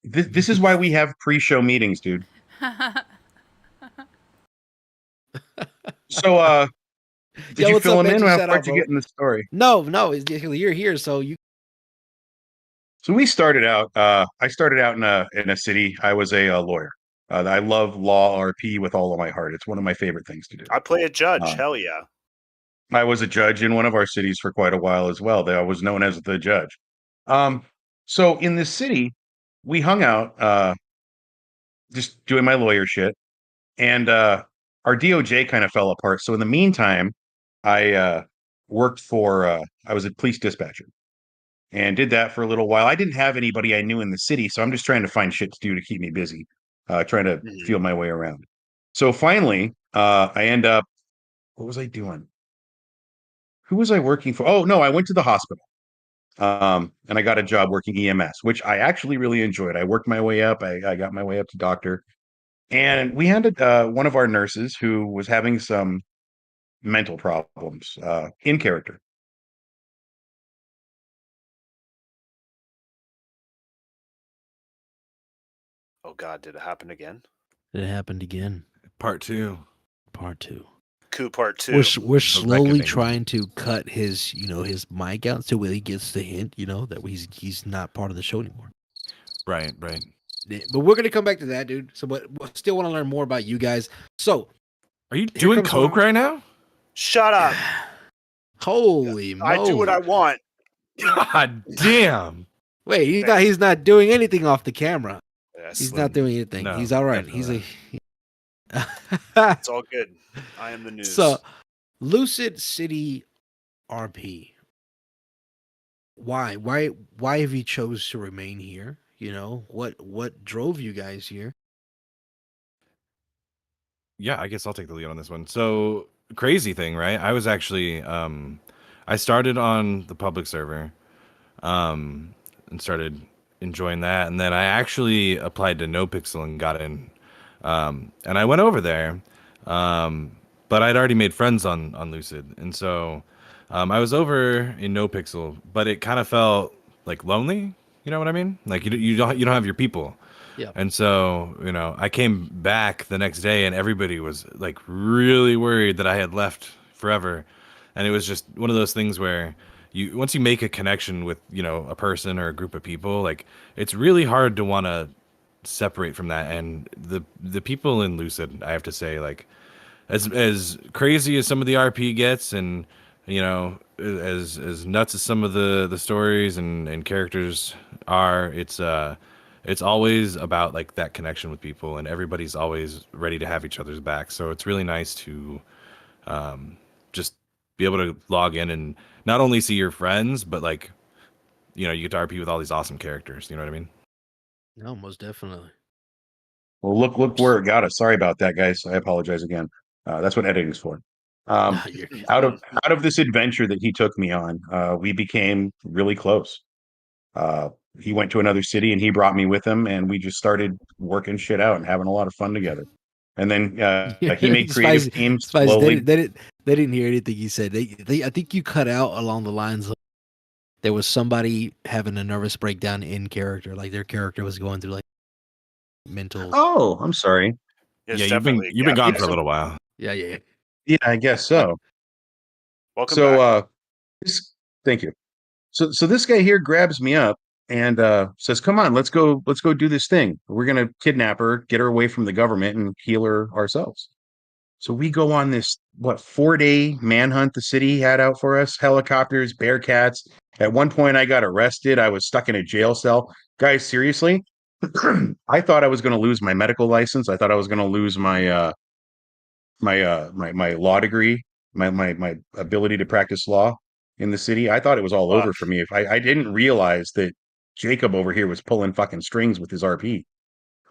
This is why we have pre-show meetings, dude. So, did you fill him in? How far did you get in the story? No, you're here, so you. So we started out. I started out in a city. I was a lawyer. I love law RP with all of my heart. It's one of my favorite things to do. I play a judge. Hell yeah. I was a judge in one of our cities for quite a while as well. I was known as the judge. So in this city, we hung out, just doing my lawyer shit, and our DOJ kind of fell apart. So in the meantime, I worked for. I was a police dispatcher, and did that for a little while. I didn't have anybody I knew in the city, so I'm just trying to find shit to do to keep me busy, trying to feel my way around. So finally, I end up. What was I doing? Who was I working for? Oh no, I went to the hospital. And I got a job working EMS, which I actually really enjoyed. I worked my way up. I got my way up to doctor. And we had one of our nurses who was having some mental problems in character. Oh, God, did it happen again? It happened again. Part 2. Coup part 2. We're slowly trying to cut his his mic out so he gets the hint that he's not part of the show anymore. Right. But we're gonna come back to that, dude. So, but still want to learn more about you guys. So, are you doing coke right now? Shut up! Holy moly! I do what I want. God damn! Wait, he's not doing anything off the camera. Yeah, he's not doing anything. No, he's all right. He's It's all good. I am the news. So, Lucid City RP. Why have you chose to remain here? What drove you guys here? Yeah, I guess I'll take the lead on this one. So, crazy thing, right? I was actually I started on the public server and started enjoying that, and then I actually applied to NoPixel and got in And I went over there, but I'd already made friends on Lucid, and so I was over in No Pixel, but it kind of felt like lonely. You know what I mean? Like you don't have your people. Yeah. And so, I came back the next day and everybody was like really worried that I had left forever. And it was just one of those things where once you make a connection with, a person or a group of people, like it's really hard to want to separate from that. And the people in Lucid, I have to say, like as crazy as some of the RP gets, and as nuts as some of the stories and characters are, it's always about like that connection with people, and everybody's always ready to have each other's back. So it's really nice to just be able to log in and not only see your friends, but like you get to RP with all these awesome characters. You know what I mean? No, most definitely. Well, look where it got us. Sorry about that, guys. I apologize again. That's what editing's for. You're good. Out of this adventure that he took me on, we became really close. He went to another city and he brought me with him, and we just started working shit out and having a lot of fun together. And then he made creative teams Spicy, slowly. they didn't hear anything you said. I think you cut out along the lines of there was somebody having a nervous breakdown in character, like their character was going through like mental. Oh, I'm sorry. It's Yeah, you've been gone for a little while. Yeah. Yeah, I guess so. Welcome back. Thank you. So this guy here grabs me up and says, "Come on, let's go do this thing. We're gonna kidnap her, get her away from the government, and heal her ourselves." So we go on this 4-day manhunt the city had out for us. Helicopters, Bearcats. At one point, I got arrested. I was stuck in a jail cell. Guys, seriously, I thought I was going to lose my medical license. I thought I was going to lose my law degree, my ability to practice law in the city. I thought it was all over for me. If I didn't realize that Jacob over here was pulling fucking strings with his RP.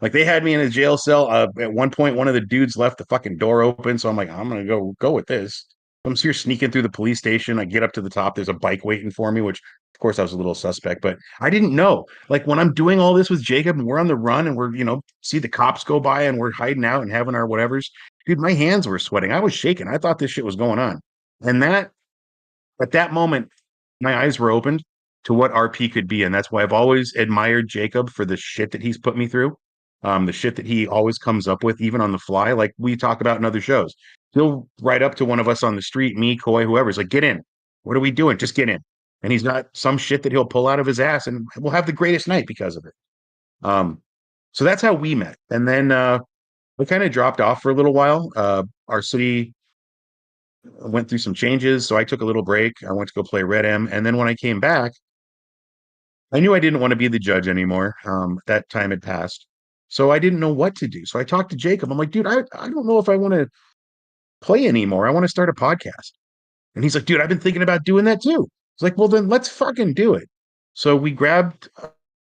Like they had me in a jail cell. At one point, one of the dudes left the fucking door open, so I'm like, I'm gonna go with this. I'm here sneaking through the police station. I get up to the top. There's a bike waiting for me, which of course I was a little suspect, but I didn't know. Like when I'm doing all this with Jacob and we're on the run and we're see the cops go by and we're hiding out and having our whatevers. Dude, my hands were sweating. I was shaking. I thought this shit was going on, and that at that moment, my eyes were opened to what RP could be. And that's why I've always admired Jacob for the shit that he's put me through. The shit that he always comes up with, even on the fly, like we talk about in other shows. He'll write up to one of us on the street, me, Coy, whoever's like, "Get in. What are we doing? Just get in." And he's got some shit that he'll pull out of his ass, and we'll have the greatest night because of it. So that's how we met. And then we kind of dropped off for a little while. Our city went through some changes, so I took a little break. I went to go play Red M, and then when I came back, I knew I didn't want to be the judge anymore. That time had passed, so I didn't know what to do. So I talked to Jacob. I'm like, "Dude, I don't know if I want to play anymore. I want to start a podcast." And he's like, "Dude, I've been thinking about doing that too." It's like, "Well, then let's fucking do it." So we grabbed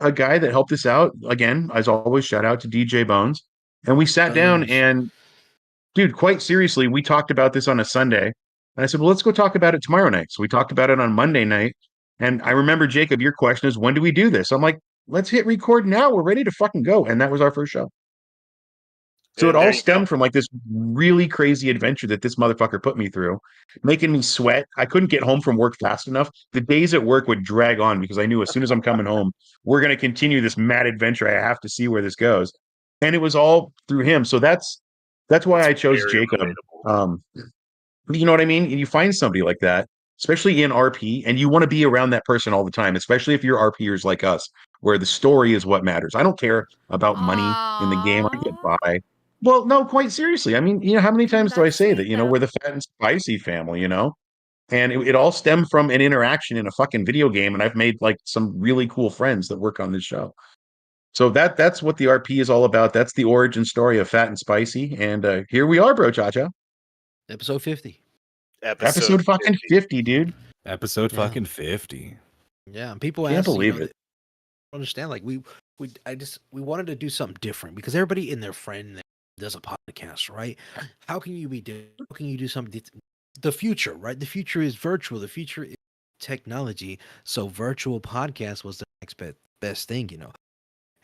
a guy that helped us out. Again, as always, shout out to DJ Bones. And we sat down and, dude, quite seriously, we talked about this on a Sunday. And I said, "Well, let's go talk about it tomorrow night." So we talked about it on Monday night. And I remember, Jacob, your question is, when do we do this? I'm like, let's hit record now. We're ready to fucking go. And that was our first show. So it all stemmed from like this really crazy adventure that this motherfucker put me through, making me sweat. I couldn't get home from work fast enough. The days at work would drag on because I knew as soon as I'm coming home, we're going to continue this mad adventure. I have to see where this goes. And it was all through him. So that's why I chose Jacob. You know what I mean? You find somebody like that, especially in RP, and you want to be around that person all the time, especially if you're RPers like us, where the story is what matters. I don't care about money in the game. I get by. Well, no, quite seriously. I mean, how many times do I say that? We're the fat and spicy family, and it all stemmed from an interaction in a fucking video game. And I've made like some really cool friends that work on this show. So that's what the RP is all about. That's the origin story of Fat and Spicy. And here we are, bro, Chacha. Episode 50. Episode fucking 50, dude. Episode fucking 50. Yeah, and people Can't ask, believe it. Understand, like we wanted to do something different because everybody and their friend does a podcast, right? How can you do something? The future, right? The future is virtual. The future is technology. So virtual podcast was the next best thing,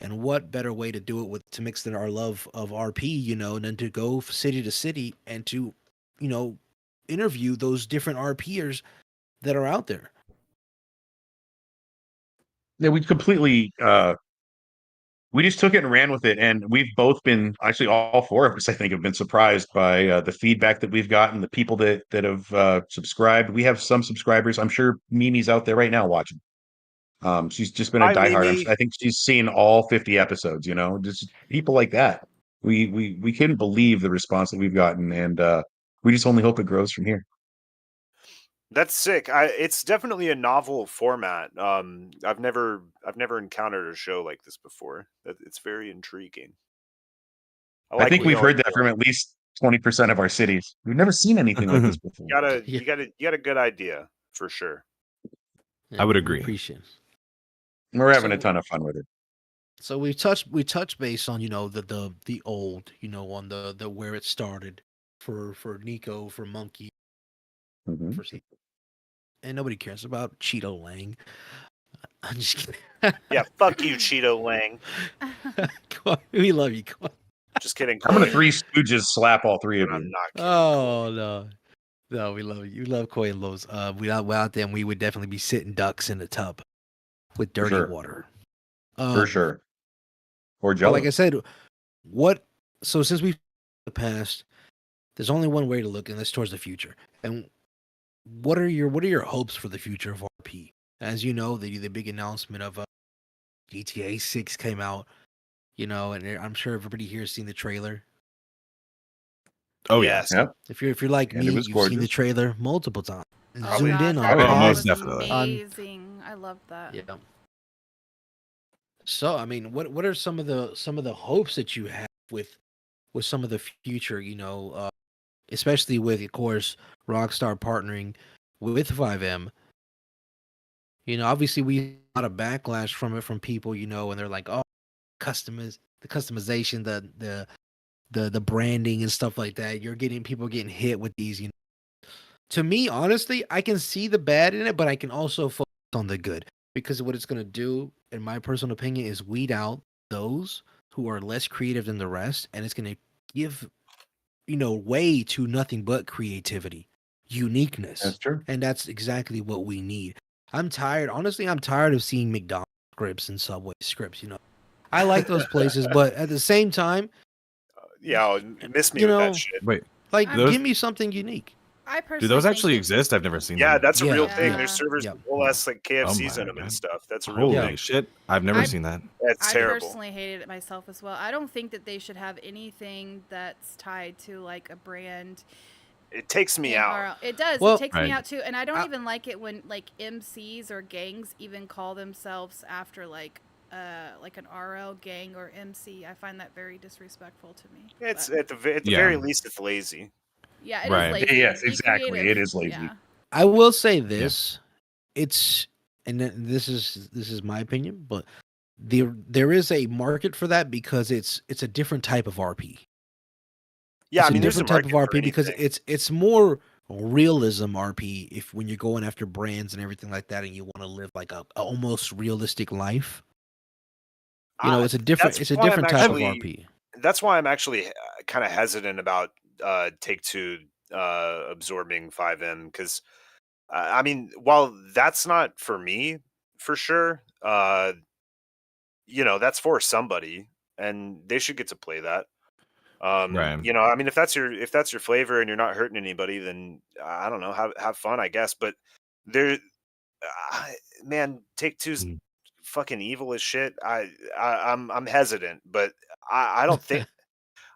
And what better way to do it with to mix in our love of RP, you know, than to go city to city and to, you know, interview those different RPers that are out there. Yeah, we completely we just took it and ran with it, and we've both been actually all four of us, I think, have been surprised by the feedback that we've gotten, the people that have subscribed. We have some subscribers. I'm sure Mimi's out there right now watching. She's just been a Hi, diehard. Mimi. I think she's seen all 50 episodes. You know, just people like that. We couldn't believe the response that we've gotten, and we just only hope it grows from here. That's sick. It's definitely a novel format. I've never encountered a show like this before. It's very intriguing. I like think what we've y'all heard are that from doing. at least 20% of our cities. We've never seen anything like this before. You got a good idea for sure. I would we agree. appreciate it. We're having a So- ton of fun with it. So we touched base on, you know, the old, you know, on the where it started for Nico, for Monkey, Mhm. for Steve. And nobody cares about Cheeto Lang. I'm just kidding. Yeah, fuck you, Cheeto Lang. Come on, we love you. Come on. Just kidding. I'm gonna Coy. Three Stooges slap all three of I'm you. not kidding. Oh no, we love you. We love Koi and Lowe's. Without them, we would definitely be sitting ducks in the tub with dirty sure. water. For sure. Or But Jello. like I said, so since we've the past, there's only one way to look, and that's towards the future. And what are your hopes for the future of RP? As you know, the big announcement of GTA 6 came out, you know, and I'm sure everybody here has seen the trailer. Oh Yes. Yep. If you're like And me, it was you've seen the gorgeous. trailer multiple times. And Oh zoomed gosh, in on that Oh, yeah. trailer Most was definitely. amazing. I love that. Yeah. So I mean, what are some of the hopes that you have with some of the future? You know, especially with, of course, Rockstar partnering with 5M. You know, obviously we got a backlash from it from people, you know, and they're like, oh, the customization, the branding and stuff like that. You're getting people getting hit with these, you know. To me, honestly, I can see the bad in it, but I can also focus on the good, because what it's going to do, in my personal opinion, is weed out those who are less creative than the rest, and it's going to give, you know, way to nothing but creativity, uniqueness. That's true. And that's exactly what we need. I'm tired of seeing McDonald's scripts and Subway scripts, you know. I like those places, but at the same time, Yeah, miss me You with know, that shit. Wait, like, Those- give me something unique. I personally do those think actually that- exist? I've never seen Yeah, them. that's a real Yeah, thing. yeah. There's servers Yeah. with whole ass like KFCs my in them and God. stuff. That's a real Holy thing. shit! I've never I- seen that. That's I terrible. personally hated it myself as well. I don't think that they should have anything that's tied to like a brand. It takes me in out. our- It does. Well- It takes Right. me out too, and I don't I- even like it when like MCs or gangs even call themselves after like an RL gang or MC. I find that very disrespectful to me. It's But, at the Yeah. very least, it's lazy. yeah, it is Right. lazy. Yes, Be exactly. creative. It is lazy. Yeah. I will say this: it's, and this is my opinion, but there is a market for that, because it's a different type of RP. Yeah, It's I mean, a there's a different type of market for RP because anything. it's more realism RP. If when you're going after brands and everything like that, and you want to live like a almost realistic life, you know, it's a different that's why I'm type of actually- RP. That's why I'm actually kind of hesitant about Take-Two absorbing 5M, because I mean, while that's not for me for sure, you know, that's for somebody, and they should get to play that. Right. You know, I mean, if that's your flavor and you're not hurting anybody, then I don't know, have fun, I guess. But there, man, Take-Two's Mm. fucking evil as shit. I'm hesitant, but I don't think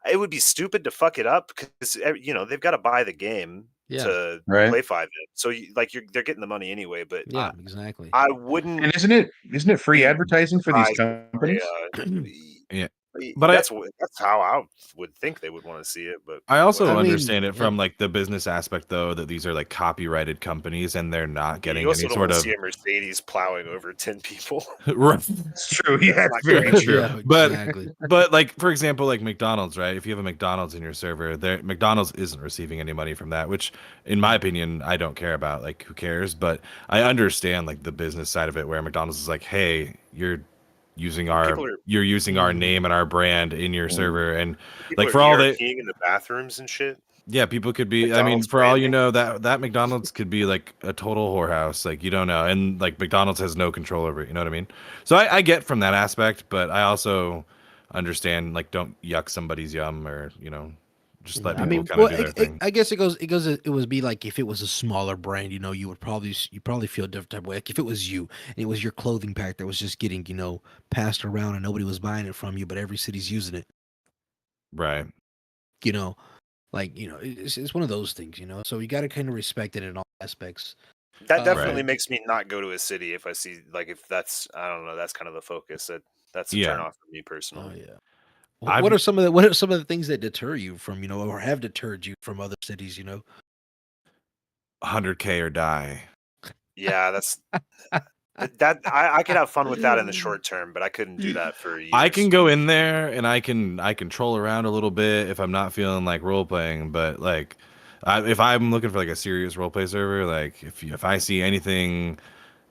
it would be stupid to fuck it up, because you know they've got to buy the game Yeah. to Right. play 5M. So they're getting the money anyway. But Yeah, exactly. I wouldn't. And isn't it free be advertising for these surprised if companies? Yeah. But that's how I would think they would want to see it. But I also I mean, understand it yeah. from like the business aspect, though, that these are like copyrighted companies and they're not getting you also any don't sort want to of see a Mercedes plowing over 10 people. Right. It's true. Yeah, That's it's not very good. true. Yeah, But exactly. but like for example, like McDonald's, right? If you have a McDonald's in your server, there McDonald's isn't receiving any money from that, which in my opinion I don't care about. Like who cares? But I understand like the business side of it, where McDonald's is like, hey, you're using People are you're using our name and our brand in your server, and people like are for all that, ERPing in the bathrooms and shit. yeah, people could be. I mean, McDonald's for all you branding. know, that McDonald's could be like a total whorehouse. Like you don't know, and like McDonald's has no control over it. You know what I mean? So I get from that aspect, but I also understand like don't yuck somebody's yum, or just let I people mean, kind well, of do their thing. I guess it would be like if it was a smaller brand, you would probably feel a different type of way. Like if it was you and it was your clothing pack that was just getting passed around and nobody was buying it from you, but every city's using it. Right. It's one of those things. So you got to kind of respect it in all aspects. That definitely makes me not go to a city if I see like if that's I don't know, that's kind of the focus. That's a turn Yeah. off for me personally. Oh yeah. What are some of the things that deter you from or have deterred you from other cities? 100K or die. Yeah, that's that I could have fun with that in the short term, but I couldn't do that for years. I can go in there and I can troll around a little bit if I'm not feeling like role playing, but like if I'm looking for like a serious role play server, like if I see anything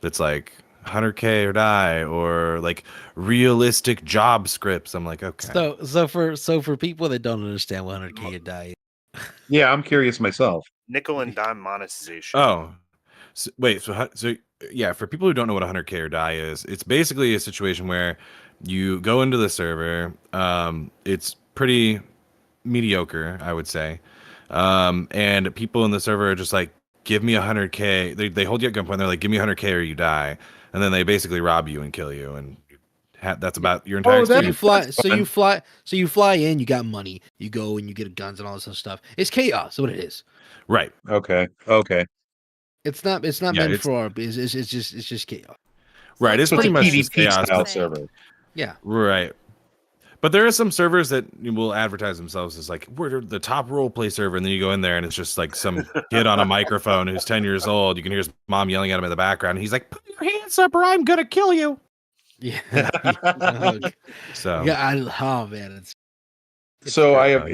that's like 100K or die or like realistic job scripts, I'm like, okay. So for people that don't understand what 100K or die, Yeah, I'm curious myself. Nickel and dime monetization. Oh, wait. So yeah, for people who don't know what 100K or die is, it's basically a situation where you go into the server. It's pretty mediocre, I would say. And people in the server are just like, give me 100K. They hold you at gunpoint. They're like, give me 100K or you die. And then they basically rob you and kill you. And that's about your entire experience. So you fly in, you got money, you go and you get guns and all this other stuff. It's chaos. What it is. Right. Okay. It's not meant for our. It's just chaos. Right. It's pretty much just PvP chaos. style server. Yeah. Right. But there are some servers that will advertise themselves as like, we're the top role play server, and then you go in there and it's just like some kid on a microphone who's 10 years old. You can hear his mom yelling at him in the background, and he's like, "Put your hands up, or I'm gonna kill you." Yeah. So oh man, it's so I have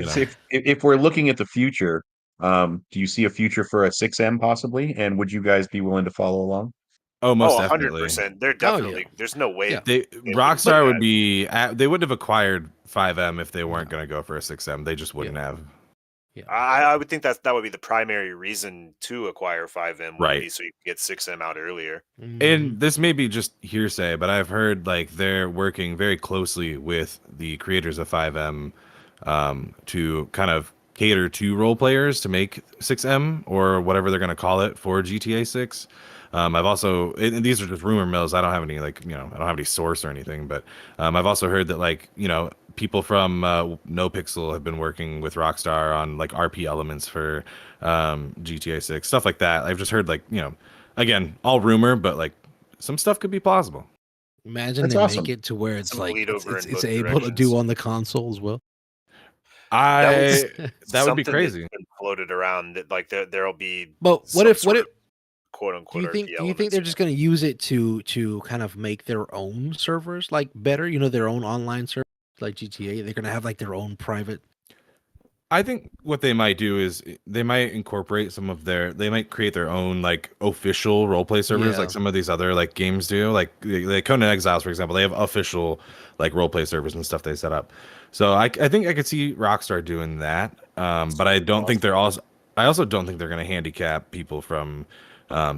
if we're looking at the future, do you see a future for a 6M possibly? And would you guys be willing to follow along? Oh, most 100%. They're definitely. There's no way. Yeah. Rockstar would be. They wouldn't have acquired 5M if they weren't going to go for a 6M. They just wouldn't have. Yeah. I would think that would be the primary reason to acquire 5M, Right? Be so you can get 6M out earlier. And this may be just hearsay, but I've heard like they're working very closely with the creators of 5M to kind of cater to role players to make 6M or whatever they're going to call it for GTA 6. I've also, and these are just rumor mills. I don't have any I don't have any source or anything, but I've also heard that people from No Pixel have been working with Rockstar on like RP elements for GTA 6, stuff like that. I've just heard again, all rumor, but like some stuff could be plausible. Imagine That's they awesome. make it to where it's Some like bleed over in it's both able to do directions. on the console as well. That would be Something crazy. that's been floated around that like there'll be. But what if quote unquote? do you think they're just going to use it to kind of make their own servers like better? Their own online servers like GTA. They're going to have like their own private. I think what they might do is they might incorporate they might create their own like official roleplay servers, Yeah. like some of these other like games do. Like Conan Exiles, for example, they have official like roleplay servers and stuff they set up. So I think I could see Rockstar doing that. But I don't think I also don't think they're going to handicap people from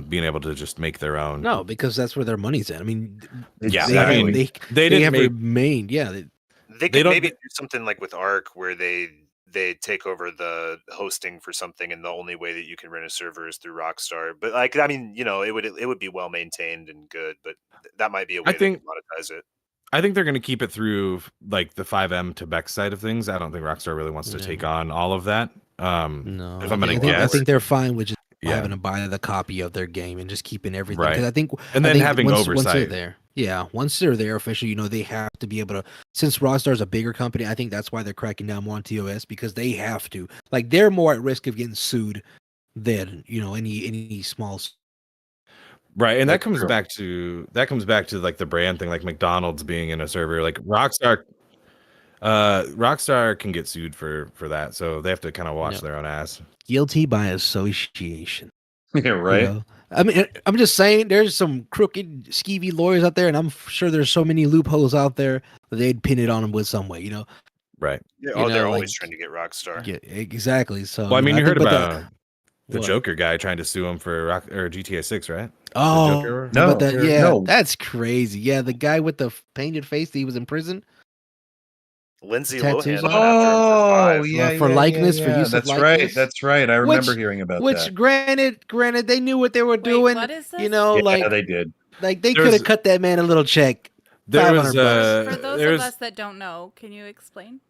being able to just make their own. No, because that's where their money's at. I mean, Yeah, they didn't have make- remained. Yeah, They could maybe do something like with Ark where they take over the hosting for something, and the only way that you can rent a server is through Rockstar. But like, I mean, it would be well maintained and good, but that might be a way they can monetize it. I think they're going to keep it through like the 5M to Beck side of things. I don't think Rockstar really wants to take on all of that. No, if I'm going to guess, I think they're fine with just having to buy the copy of their game and just keeping everything. Right. 'Cause I think, and then having once oversight. they're there, once they're there officially, they have to be able to. Since Rockstar's a bigger company, I think that's why they're cracking down more on TOS, because they have to. Like, they're more at risk of getting sued than any small. Right, and that comes back to like the brand thing, like McDonald's being in a server, like Rockstar can get sued for that, so they have to kind of watch their own ass. Guilty by association. Yeah, right. I mean, I'm just saying, there's some crooked, skeevy lawyers out there, and I'm sure there's so many loopholes out there that they'd pin it on them with some way, you know. Right. Yeah, You they're know, always like, trying to get Rockstar. yeah, exactly. So, Well, I mean, I you think, heard but about the what? Joker guy trying to sue him for GTA 6, right? The Oh, Joker. but No, yeah, no. that's crazy. Yeah, the guy with the painted face, he was in prison. Lindsay Tattoos Lohan on went it? after him for Oh, 5. yeah, For yeah, yeah, likeness, for yeah. use of That's right. likeness. That's right. I remember Which, hearing about which, that. granted, they knew what they were Wait, doing. what is this? You know, Yeah, like they did. they could There's- have cut that man a little check, There was $500. For those there's of us that don't know, can you explain?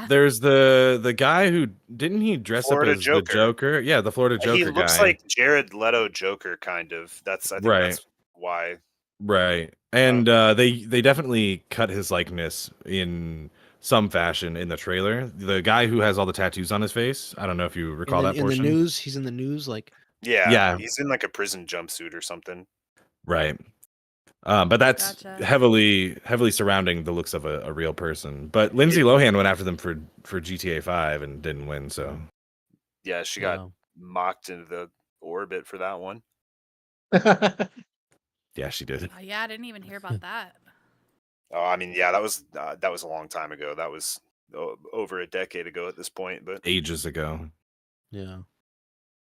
there's the guy who didn't he dress Florida up as Joker. the Joker? Yeah, the Florida Joker He looks guy. like Jared Leto Joker, kind of. I think Right. that's why. Right. And they definitely cut his likeness in some fashion in the trailer. The guy who has all the tattoos on his face, I don't know if you recall that In the portion. news, he's in the news. Like, Yeah, he's in like a prison jumpsuit or something. Right. But that's Gotcha. heavily surrounding the looks of a real person. But Lindsay Lohan went after them for GTA 5 and didn't win, so Yeah, she got mocked into the orbit for that one. yeah, she did. Oh, yeah, I didn't even hear about that. Oh, I mean, yeah, that was a long time ago. That was over a decade ago at this point, but Ages ago. yeah.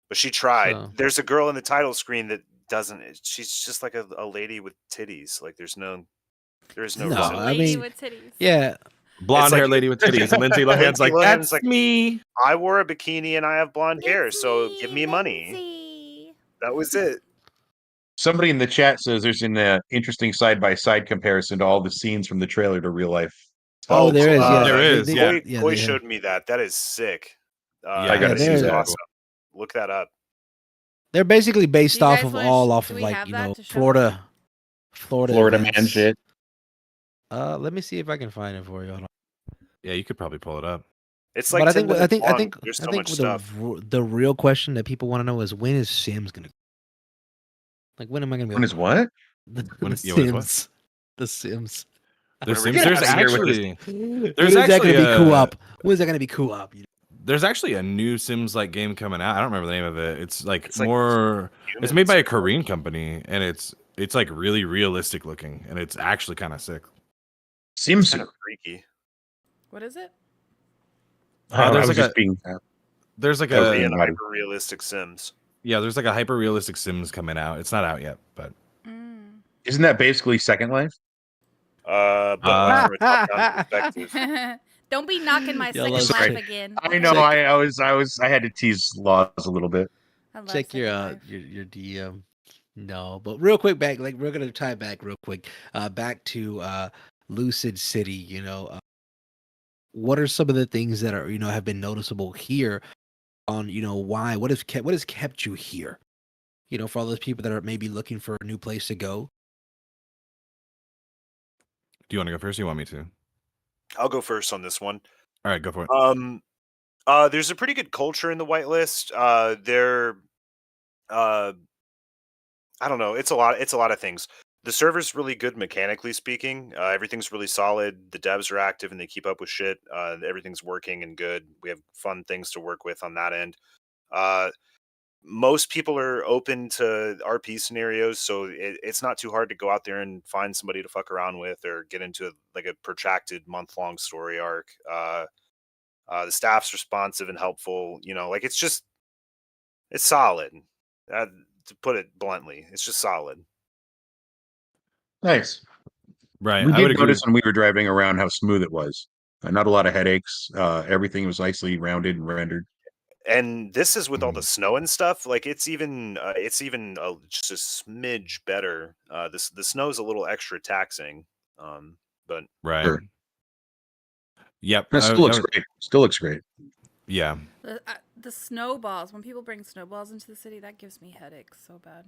But she tried. So- There's a girl in the title screen that doesn't. She's just like a lady with titties. Like there is no No, reason. I Lady mean, with titties. yeah. Blonde It's hair like- lady with titties. And Lindsay Lohan's like, Lohan's that's like, me. I wore a bikini and I have blonde hair, so give me money. Lindsay. That was it. Somebody in the chat says there's an interesting side-by-side comparison to all the scenes from the trailer to real life. Oh, there is. Yeah, there is, yeah. Koi they showed me that. That is sick. I gotta see there's- that. Awesome. Look that up. They're basically based Do you off guys of wanna all sh- off do of we like have you that know to show? Florida Florida man events. shit. Let me see if I can find it for you. Hold on. Yeah, you could probably pull it up. It's like But I 10 think minutes long. I There's so think much stuff. the real question that people want to know is when is Sims gonna like when am I gonna be When is what? the When The is- yeah, when is what? Sims. The Sims. There's Get Sims. There's outta here with this- actually When is that actually gonna be cool a- up? When is that gonna be cool up? There's actually a new Sims like game coming out. I don't remember the name of it. It's like It's like more. It's humans. made by a Korean company, and it's like really realistic looking, and it's actually kind of sick. Seems Kind of freaky. What is it? There's like just a- being There's like Okay. a Korean buddy. hyper realistic Sims. yeah. There's like a hyper realistic Sims coming out. It's not out yet, but Mm. Isn't that basically Second Life? But from a top-down perspective. Don't be knocking my Y'all second love Sorry. life again. I know. I had to tease Laws a little bit. I love Check your Second Life. your DM. No, but real quick back, like we're gonna tie back real quick, back to Lucid City. You know, what are some of the things that are have been noticeable here? On why what has kept you here? For all those people that are maybe looking for a new place to go. do you want to go first? Or you want me to? I'll go first on this one. All right, go for it. There's a pretty good culture in the whitelist. I don't know. It's a lot of things. The server's really good mechanically speaking. Everything's really solid. The devs are active and they keep up with shit. Everything's working and good. We have fun things to work with on that end. Most people are open to RP scenarios, so it's not too hard to go out there and find somebody to fuck around with or get into like a protracted month-long story arc. The staff's responsive and helpful. It's solid. To put it bluntly, it's just solid. Nice. Right. We I would did agree. notice when we were driving around how smooth it was. Not a lot of headaches. Everything was nicely rounded and rendered. And this is with all the snow and stuff. Like it's even just a smidge better. The snow's a little extra taxing, but Right. Sure. Yep. It still looks great. Still looks great. Yeah. The snowballs. When people bring snowballs into the city, that gives me headaches so bad.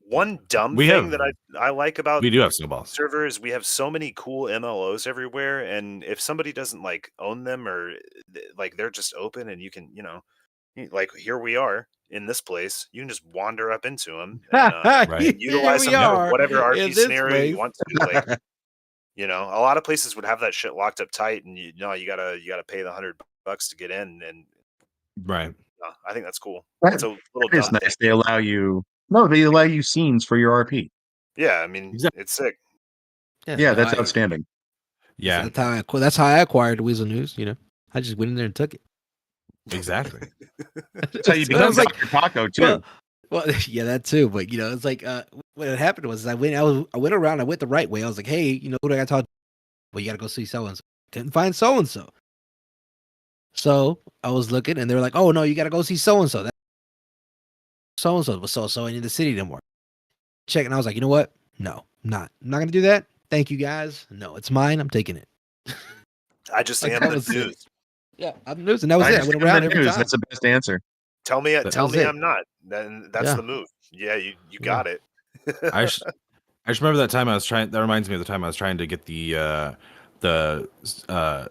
one dumb We thing have- that I like about We do have snowballs. server is we have so many cool MLOs everywhere, and if somebody doesn't like own them or like they're just open and you can like here we are in this place, you can just wander up into them and Right. utilize Here them we for are whatever in RP this scenario you place. want to. Like a lot of places would have that shit locked up tight, and you gotta pay the $100 to get in, and Right. I think that's cool. That- It's a little It is dumb nice. They allow you No, they allow you scenes for your RP. Yeah, I mean, it's sick. Yeah, no, that's outstanding. Yeah, that's how I acquired Weasel News. I just went in there and took it. exactly. That's how you And I become was like, Dr. Taco too. well, yeah, that too. But it's like what had happened was I went around. I went the right way. I was like, hey, who do I got to talk to? Well, you got to go see so and so. Didn't find so and so. So I was looking, and they were like, oh no, you got to go see so and so. That so and so was so ain't in the city anymore. Check, and I was like, you know what? No, I'm not gonna do that. Thank you guys. No, it's mine. I'm taking it. I just Like, am that the was it. news. Yeah, I'm the news, and that was it. I just went am the around every news. time. That's the best answer. Tell me was I'm it. not. Then that's Yeah. the move. Yeah, you got it. I just remember that time I was trying. That reminds me of the time I was trying to get the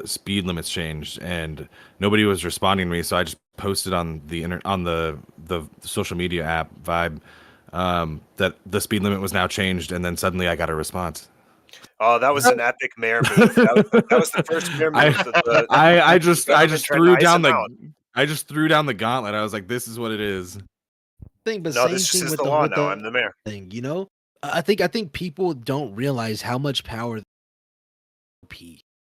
speed limits changed, and nobody was responding to me. So I just posted on the social media app Vibe that the speed limit was now changed, and then suddenly I got a response. Oh, that was an epic mayor move. That was the first mayor move. I just threw down out. I just threw down the gauntlet. I was like, this is what it is. Thing, but No, same this just thing is with the law now. I'm the mayor. thing. I think people don't realize how much power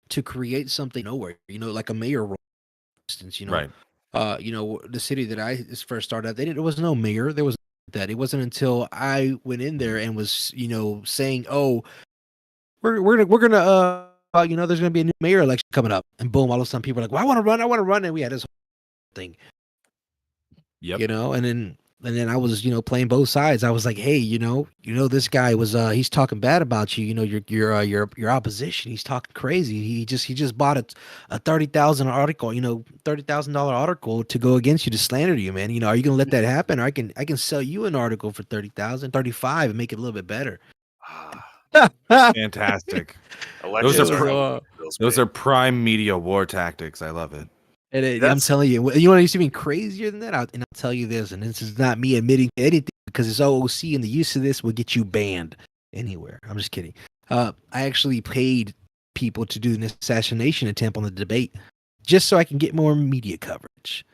to create something nowhere. Like a mayor role, for instance. Right. The city that I first started at, there was no mayor. There was that. It wasn't until I went in there and was saying, oh, we're gonna there's gonna be a new mayor election coming up, and boom, all of a sudden people are like, well, I want to run, and we had this whole thing. Yep. And then I was playing both sides. I was like, hey, this guy was he's talking bad about you. Your opposition. He's talking crazy. He just bought a $30,000 article. $30,000 article to go against you, to slander you, man. Are you gonna let that happen? Or I can sell you an article for 30,000, 35, and make it a little bit better. Fantastic. Those are prime media war tactics. I love it. And I'm telling you, you want to see even crazier than that? I'll tell you this, and this is not me admitting anything because it's OOC, and the use of this will get you banned anywhere. I'm just kidding. I actually paid people to do an assassination attempt on the debate just so I can get more media coverage.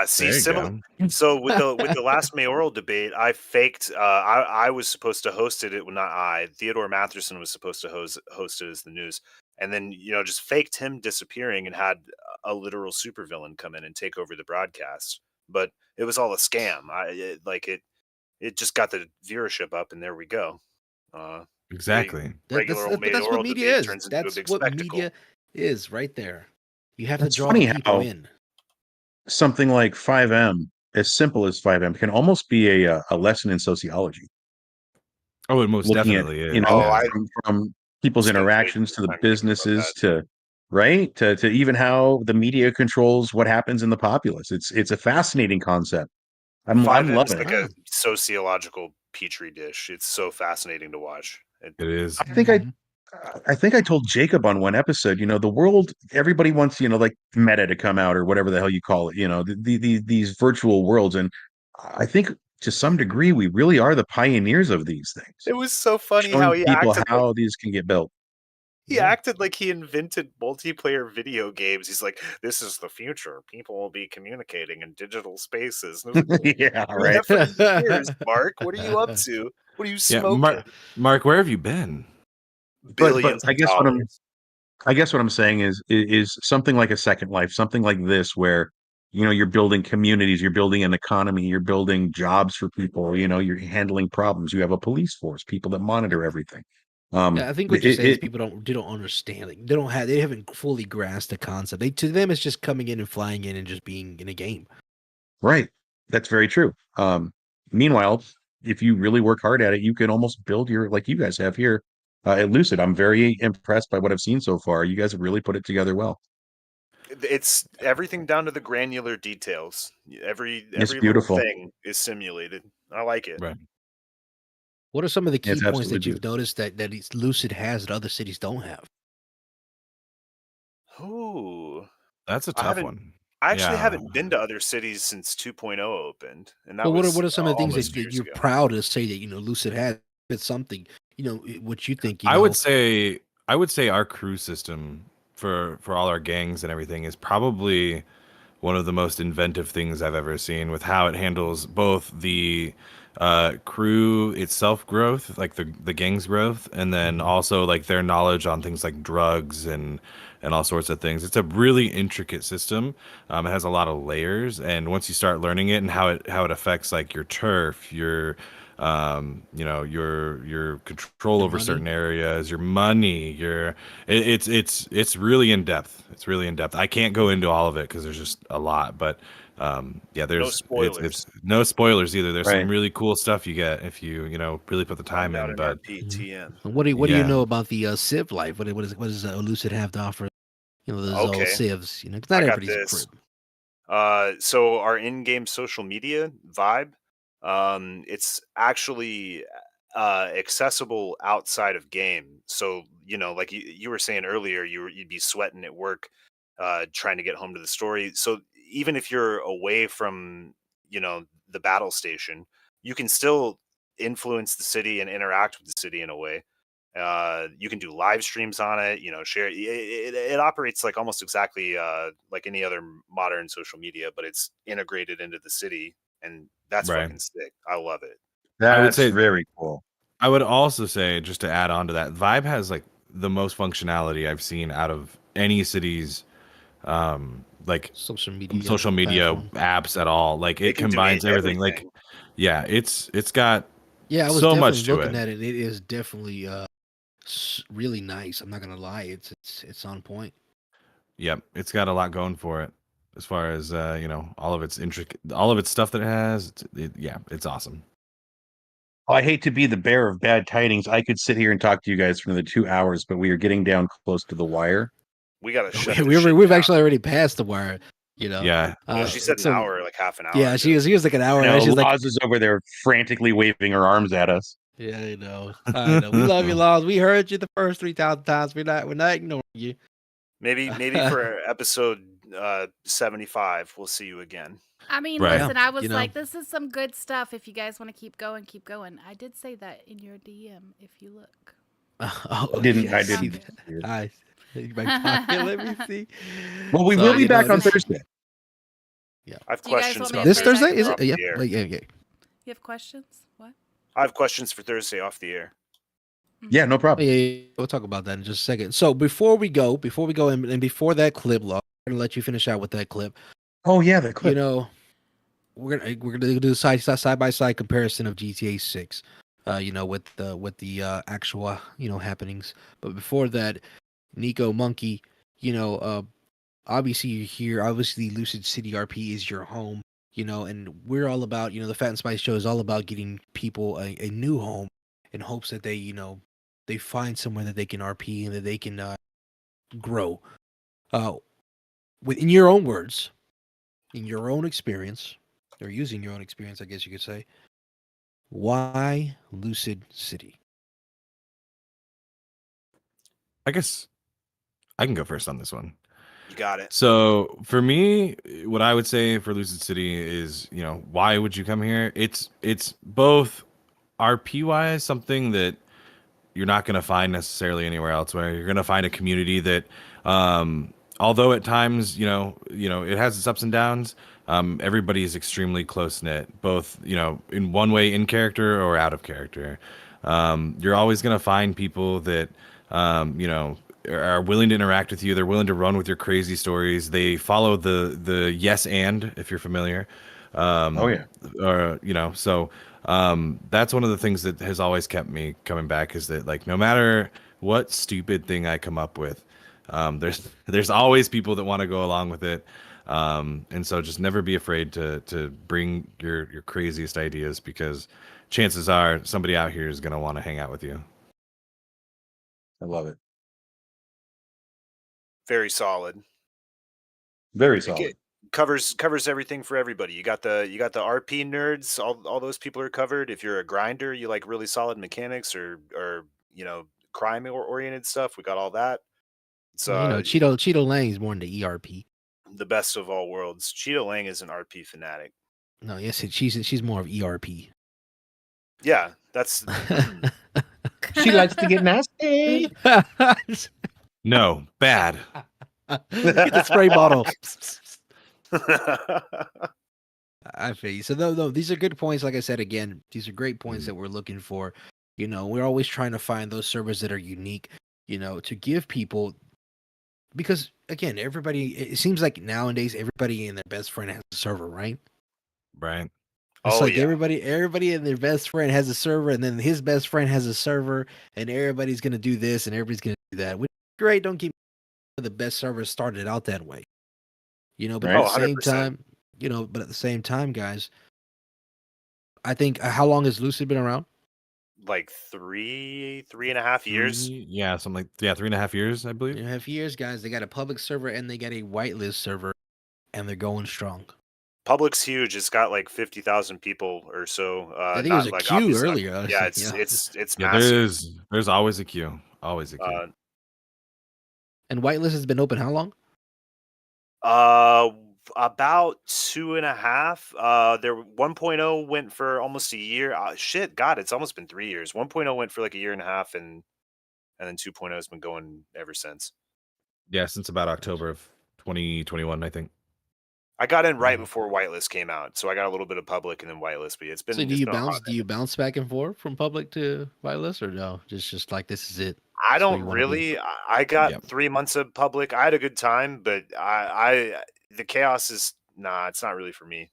See, similar. So with the last mayoral debate, I faked. I was supposed to host it. Not I. Theodore Matherson was supposed to host it as the news, and then just faked him disappearing and had a literal supervillain come in and take over the broadcast. But it was all a scam. It just got the viewership up, and there we go. Exactly. That's what media is. That's what media is right there. You have to draw people in. Something like 5M, as simple as 5M, can almost be a lesson in sociology. Oh, it most definitely is. From people's interactions to the businesses to even how the media controls what happens in the populace. It's a fascinating concept. I'm loving it. It's like a sociological petri dish. It's so fascinating to watch. It is. I think I told Jacob on one episode, the world, everybody wants, like meta to come out or whatever the hell you call it, these virtual worlds. And I think to some degree, we really are the pioneers of these things. It was so funny Showing how he people acted how these can get built. He acted like he invented multiplayer video games. He's like, this is the future. People will be communicating in digital spaces. Yeah, right. Years, Mark, what are you up to? What are you smoking? Mark, where have you been? But I guess what I'm saying is something like a Second Life, something like this, where you're building communities, you're building an economy, you're building jobs for people, you're handling problems. You have a police force, people that monitor everything. I think what you're saying is people don't understand. Like, they haven't fully grasped the concept. To them, it's just coming in and flying in and just being in a game. Right. That's very true. Meanwhile, if you really work hard at it, you can almost build like you guys have here. At Lucid, I'm very impressed by what I've seen so far. You guys have really put it together well. It's everything down to the granular details. Every beautiful little thing is simulated. I like it. Right. What are some of the key points that you've noticed that Lucid has that other cities don't have? Ooh, that's a tough one. I actually haven't been to other cities since 2.0 opened, and that well, was what are some of the things that you're ago. proud to say that Lucid has? It's something what you think. I would say our crew system for all our gangs and everything is probably one of the most inventive things I've ever seen with how it handles both the crew itself growth, like the gang's growth, and then also like their knowledge on things like drugs and all sorts of things. It's a really intricate system. It has a lot of layers, and once you start learning it and how it affects like your turf, your your control over certain areas, your money, it's really in depth. It's really in depth. I can't go into all of it because there's just a lot, but yeah, there's No spoilers. It's no spoilers either. There's Right. some really cool stuff you get if you really put the time Found out in. in But RPTM. What do you Yeah. know about the Civ life? What does Lucid have to offer? Those old Okay. Civs. 'Cause not I got everybody's a this. crib. So our in-game social media vibe, it's actually accessible outside of game. So like you were saying earlier, you'd be sweating at work, trying to get home to the story. So even if you're away from the battle station, you can still influence the city and interact with the city in a way. You can do live streams on it, share it operates like almost exactly like any other modern social media, but it's integrated into the city, and that's Right. fucking sick. I love it. I would That's say very cool. I would also say, just to add on to that, Vibe has like the most functionality I've seen out of any city's like social media platform. apps at all. Like They it can do combines everything. Like everything. yeah, it's got Yeah, I was so definitely much to looking it. at it. It is definitely really nice. I'm not gonna lie. It's on point. Yep, it's got a lot going for it as far as all of its all of its stuff that it has. It's awesome. I hate to be the bearer of bad tidings. I could sit here and talk to you guys for another 2 hours, but we are getting down close to the wire. We gotta shut We, this we shit we've down. actually already passed the wire. Yeah. No, she said so- an hour, like half an hour. Yeah, she was like an hour. I And know, she's like, Laws is over there frantically waving her arms at us. yeah, I know. We love you, Laws. We heard you the first 3,000 times. We're not ignoring you. Maybe for episode 75, we'll see you again. I mean, Right. listen, I was You know. like, this is some good stuff. If you guys want to keep going, keep going. I did say that in your DM, if you look. Oh, I didn't. yeah, I see didn't. that. I see my pocket. Let me see. Well, we So, will be you know, back on this- Thursday. I have Do you guys questions want me about to This say Thursday that? is off it? Yeah, the air. yeah. You have questions? What? I have questions for Thursday off the air. Yeah, no Oh, problem. yeah, we'll talk about that in just a second. So before we go, and before that clip, Law, I'm gonna let you finish out with that clip. Oh yeah, the clip. You know, we're gonna do a side by side comparison of GTA 6. With the actual happenings. But before that, Nico Monkey, obviously you're here. Obviously, Lucid City RP is your home. And we're all about the Fat and Spice Show is all about getting people a new home in hopes that they find somewhere that they can RP and that they can grow. In your own words, in your own experience, or using your own experience, I guess you could say, why Lucid City? I guess I can go first on this one. You got it. So for me, what I would say for Lucid City is, why would you come here? It's both RP wise, something that you're not going to find necessarily anywhere else, where you're going to find a community that, although at times, it has its ups and downs, everybody is extremely close knit, both, in one way in character or out of character. You're always going to find people that, are willing to interact with you. They're willing to run with your crazy stories. They follow the yes and, if you're familiar. Oh yeah. Or so that's one of the things that has always kept me coming back, is that like no matter what stupid thing I come up with, there's always people that want to go along with it. And so just never be afraid to bring your craziest ideas, because chances are somebody out here is going to want to hang out with you. I love it. Very solid. Very It solid. covers everything for everybody. You got the RP nerds. All those people are covered. If you're a grinder, you like really solid mechanics or crime oriented stuff. We got all that. It's Cheeto Lang is more into ERP. the best of all worlds. Cheetah Lang is an RP fanatic. No, yes, she's more of ERP. Yeah, that's She likes to get nasty. No, bad. Get the spray bottle. I feel you. So no, these are good points. Like I said again, these are great points Mm. that we're looking for. We're always trying to find those servers that are unique. To give people, because again, everybody. It seems like nowadays everybody and their best friend has a server, right? Right. It's Oh like yeah. everybody and their best friend has a server, and then his best friend has a server, and everybody's gonna do this and everybody's gonna do that. Which is great. Don't keep the best servers started out that way. But at Right. the Oh, same 100%. time, guys, I think how long has Lucid been around? Like 3.5 years. Yeah, something like 3.5 years, I believe. 3.5 years, guys. They got a public server and they got a whitelist server, and they're going strong. Public's huge. It's got like 50,000 people or so. I think it was Not a like queue obviously. earlier. Yeah, Yeah. it's Yeah, massive. there's always a queue. Always a queue. And whitelist has been open how long? About 2.5. Their 1.0 went for almost a year. Shit, God, it's almost been 3 years. 1.0 went for like a year and a half, and then 2.0 has been going ever since. Yeah, since about October of 2021, I think. I got in right Wow. before whitelist came out, so I got a little bit of public and then whitelist. But it's been So do it's you been a bounce? hot Do you bounce back and forth from public to whitelist, or no? Just like this is it. I That's where don't you want to be. really. I got Yep. 3 months of public. I had a good time, but the chaos is it's not really for me.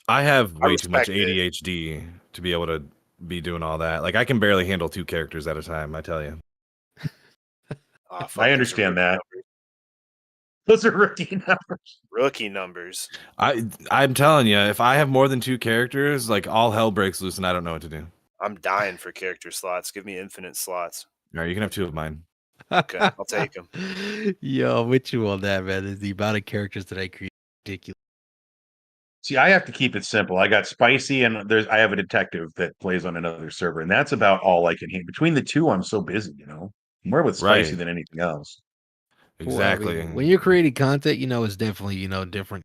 I have I way too much respect it. ADHD to be able to be doing all that. Like I can barely handle 2 characters at a time, I tell you. Fuck, I those are understand rookie that. numbers. Those are rookie numbers. Rookie numbers. I'm telling you, if I have more than 2 characters, like all hell breaks loose and I don't know what to do. I'm dying for character slots. Give me infinite slots. All right, you can have 2 of mine. Okay, I'll take them. Yo, I'm with you on that, man. It's the amount of characters that I create ridiculous. See, I have to keep it simple. I got spicy, and I have a detective that plays on another server, and that's about all I can handle. Between the two, I'm so busy. More with spicy Right. than anything else. Well, I Exactly. mean, when you're creating content, it's definitely different.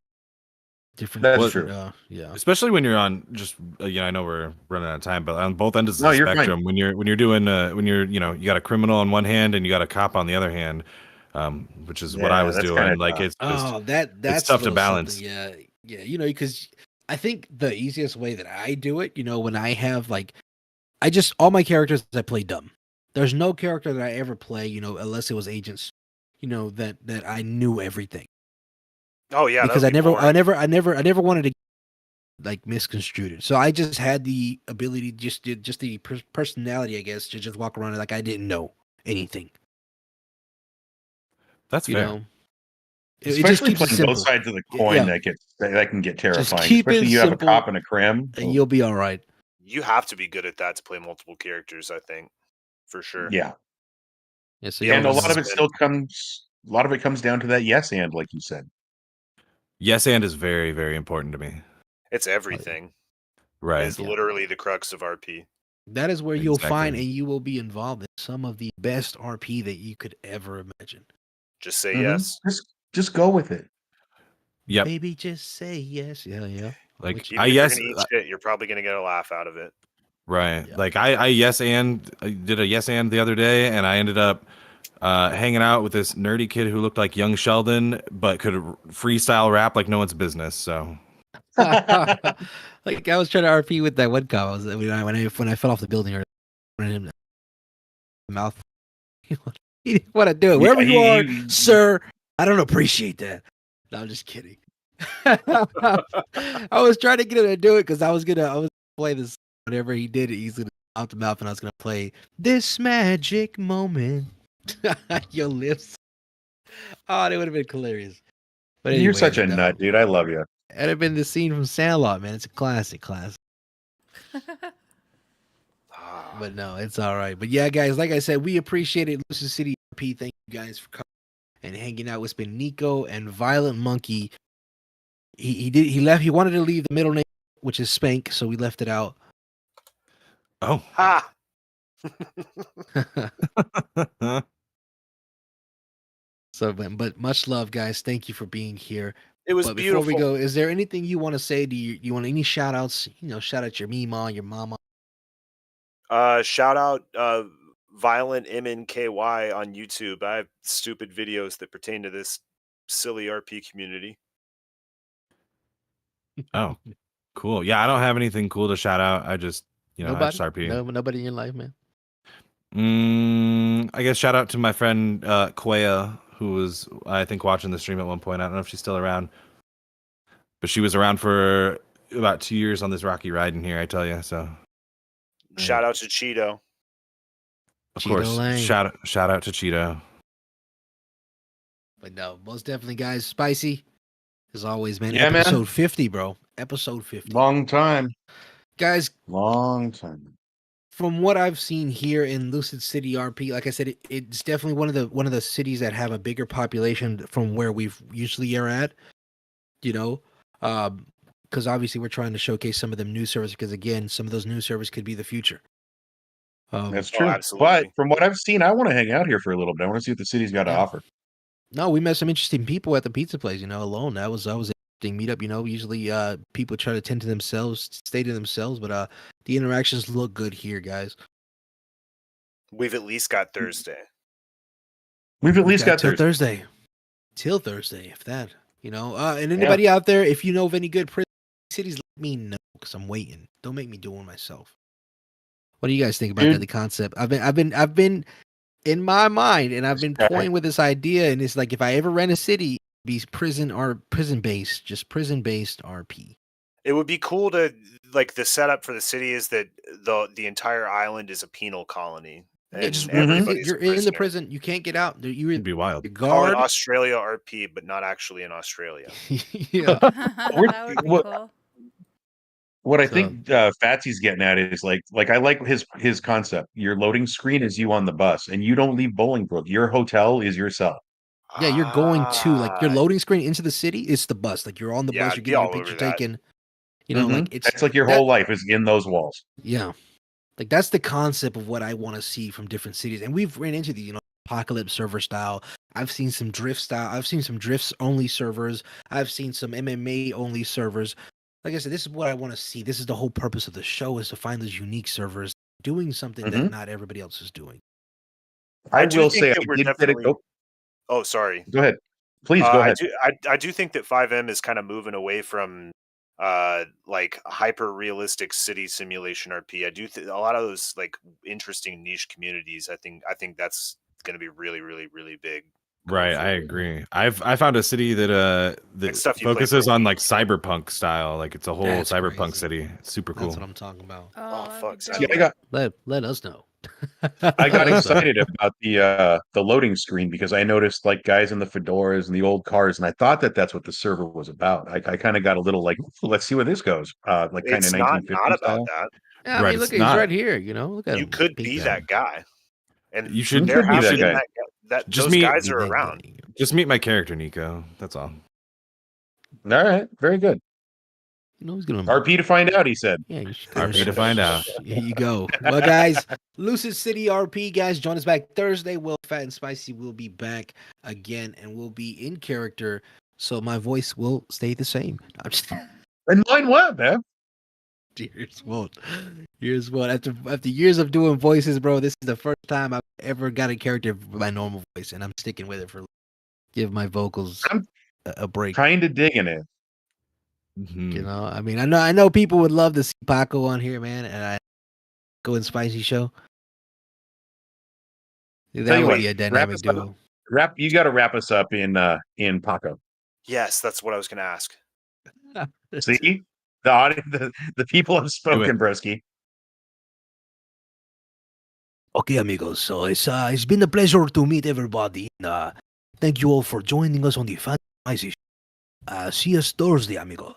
That's Well, true. Yeah. Especially when you're on just I know we're running out of time, but on both ends of No, the you're fine. spectrum, when you're doing you got a criminal on one hand and you got a cop on the other hand, which is what I Yeah, was that's doing. kinda Like tough. it's just Oh, that's it's a tough to little balance. something. Yeah. Because I think the easiest way that I do it, when I have all my characters I play dumb. There's no character that I ever play, unless it was agents, that I knew everything. Oh yeah, Because that would be boring. I never wanted to misconstrued it. So I just had the ability, just the personality, I guess, to just walk around like I didn't know anything. That's You fair. know, it just Especially keeps it playing simple. both sides of the coin, Yeah. that can get Just terrifying. keep Especially it you have a simple, cop and a crim. and you'll be all right. You have to be good at that to play multiple characters, I think, for sure. Yeah. Yeah. So And a y'all lot of know. it still comes. A lot of it comes down to that yes and, like you said. Yes, and is very, very important to me. It's everything. Right. It's literally the crux of RP. That is where you'll find, Exactly. and you will be involved in some of the best RP that you could ever imagine. Just say Mhm. yes. Just go with it. Yep. Baby, just say yes. Yeah. Like Even if you're gonna eat shit, you're probably gonna get a laugh out of it. Right. Like I did a yes and the other day, and I ended up hanging out with this nerdy kid who looked like young Sheldon, but could freestyle rap like no one's business. So, like I was trying to RP with that one cop. When I fell off the building, or wanted him to mouth. He didn't want to do it. Wherever you are, sir. I don't appreciate that. No, I'm just kidding. I was trying to get him to do it because I was gonna play this. Whatever he did, he's gonna out the mouth, and I was gonna play this magic moment. Your lips. Oh, that would have been hilarious. But anyway, You're such a nut, dude. I love you. It'd have been the scene from Sandlot, man. It's a classic. But no, it's all right. But yeah, guys, like I said, we appreciate it. Lucid City RP. Thank you guys for coming and hanging out. It's been Nico and Violent Monkey. He left. He wanted to leave the middle name, which is Spank, so we left it out. Oh. Ha! So, but much love, guys. Thank you for being here. It was but beautiful. Before we go, is there anything you want to say? Do you want any shout outs? Shout out your Mima, your mama. Shout out Violent MNKY on YouTube. I have stupid videos that pertain to this silly RP community. Oh, cool. Yeah, I don't have anything cool to shout out. I just, Nobody? XRP. No, nobody in your life, man. I guess shout out to my friend Quaya, who was, I think, watching the stream at one point. I don't know if she's still around, but she was around for about 2 years on this rocky ride in here, I tell you. So, Shout out to Cheeto. of Cheeto course, Lang. shout out to Cheeto. But no, most definitely, guys. Spicy, as always, man. Yeah, man. Episode 50, bro. Episode 50. Long time. Guys, Long time. from what I've seen here in Lucid City RP, like I said, it's definitely one of the cities that have a bigger population from where we've usually are at. Because obviously we're trying to showcase some of them new services. Because again, some of those new services could be the future. That's true. absolutely. But from what I've seen, I want to hang out here for a little bit. I want to see what the city's got to Yeah. offer. No, we met some interesting people at the pizza place. Alone that was an interesting meetup. Usually people try to tend to themselves, stay to themselves, but the interactions look good here, guys. We've at least got Thursday. We've at least got till Thursday. Till Thursday, if that. And anybody out there, if you know of any good prison cities, let me know because I'm waiting. Don't make me do one myself. What do you guys think about that? The concept. I've been in my mind, and I've been toying with this idea, and it's like if I ever rent a city, be prison based, just prison based RP. It would be cool to the setup for the city is that the entire island is a penal colony. And Yeah, just everybody's you're a in the prisoner. prison. You can't get out. It'd be wild. Call it Guard. Australia RP, but not actually in Australia. Yeah. That would be cool. What I think Fatsy's getting at is like I like his concept. Your loading screen is you on the bus, and you don't leave Bolingbrook. Your hotel is your cell. Yeah, you're going to your loading screen into the city. It's the bus. Like you're on the bus. I'd You're be getting your all over picture that. taken. Mhm. That's like your whole life is in those walls. Yeah. Like that's the concept of what I want to see from different cities. And we've ran into the, apocalypse server style. I've seen some drift style. I've seen some drifts only servers. I've seen some MMA only servers. Like I said, this is what I want to see. This is the whole purpose of the show is to find those unique servers doing something that not everybody else is doing. I do will think say that I we're did get it. definitely- Oh, sorry. Go ahead. Please go ahead. I do think that 5M is kind of moving away from hyper realistic city simulation RP. I do think a lot of those interesting niche communities. I think that's going to be really, really, really big. Right, I agree. I found a city that stuff you play focuses for on cyberpunk style. Like it's a whole That's cyberpunk crazy. city. It's super cool. That's what I'm talking about. Oh fuck! See, I got Let us know. I got excited about the loading screen because I noticed guys in the fedoras and the old cars, and I thought that's what the server was about. I kind of got a little let's see where this goes. Kind of It's 1950s not about style. that. Yeah, I Right, mean, look, it's he's not. right here. Look at You him. could Peek be at that him. guy, and You should there be have that been guy. Just those meet- guys are around. Just meet my character, Nico. That's all. All right, very good. He's gonna RP to find out, he said. Yeah, you should RP to find out. Here you go. Well, guys, Lucid City RP, guys, join us back Thursday. Will Fat and Spicy will be back again, and we'll be in character, so my voice will stay the same. I'm just... And mine what, man? Here's what. After years of doing voices, bro, this is the first time I've ever got a character with my normal voice, and I'm sticking with it for give my vocals a break. Kind of digging it. I mean, I know people would love to see Paco on here, man, and I go in Spicy show. That would be a dynamic duo. You got to wrap us up in Paco. Yes, that's what I was going to ask. See, the audience, the people have spoken, broski. Okay, amigos. So it's been a pleasure to meet everybody. Thank you all for joining us on the Fat Spicy show. See us Thursday, amigo.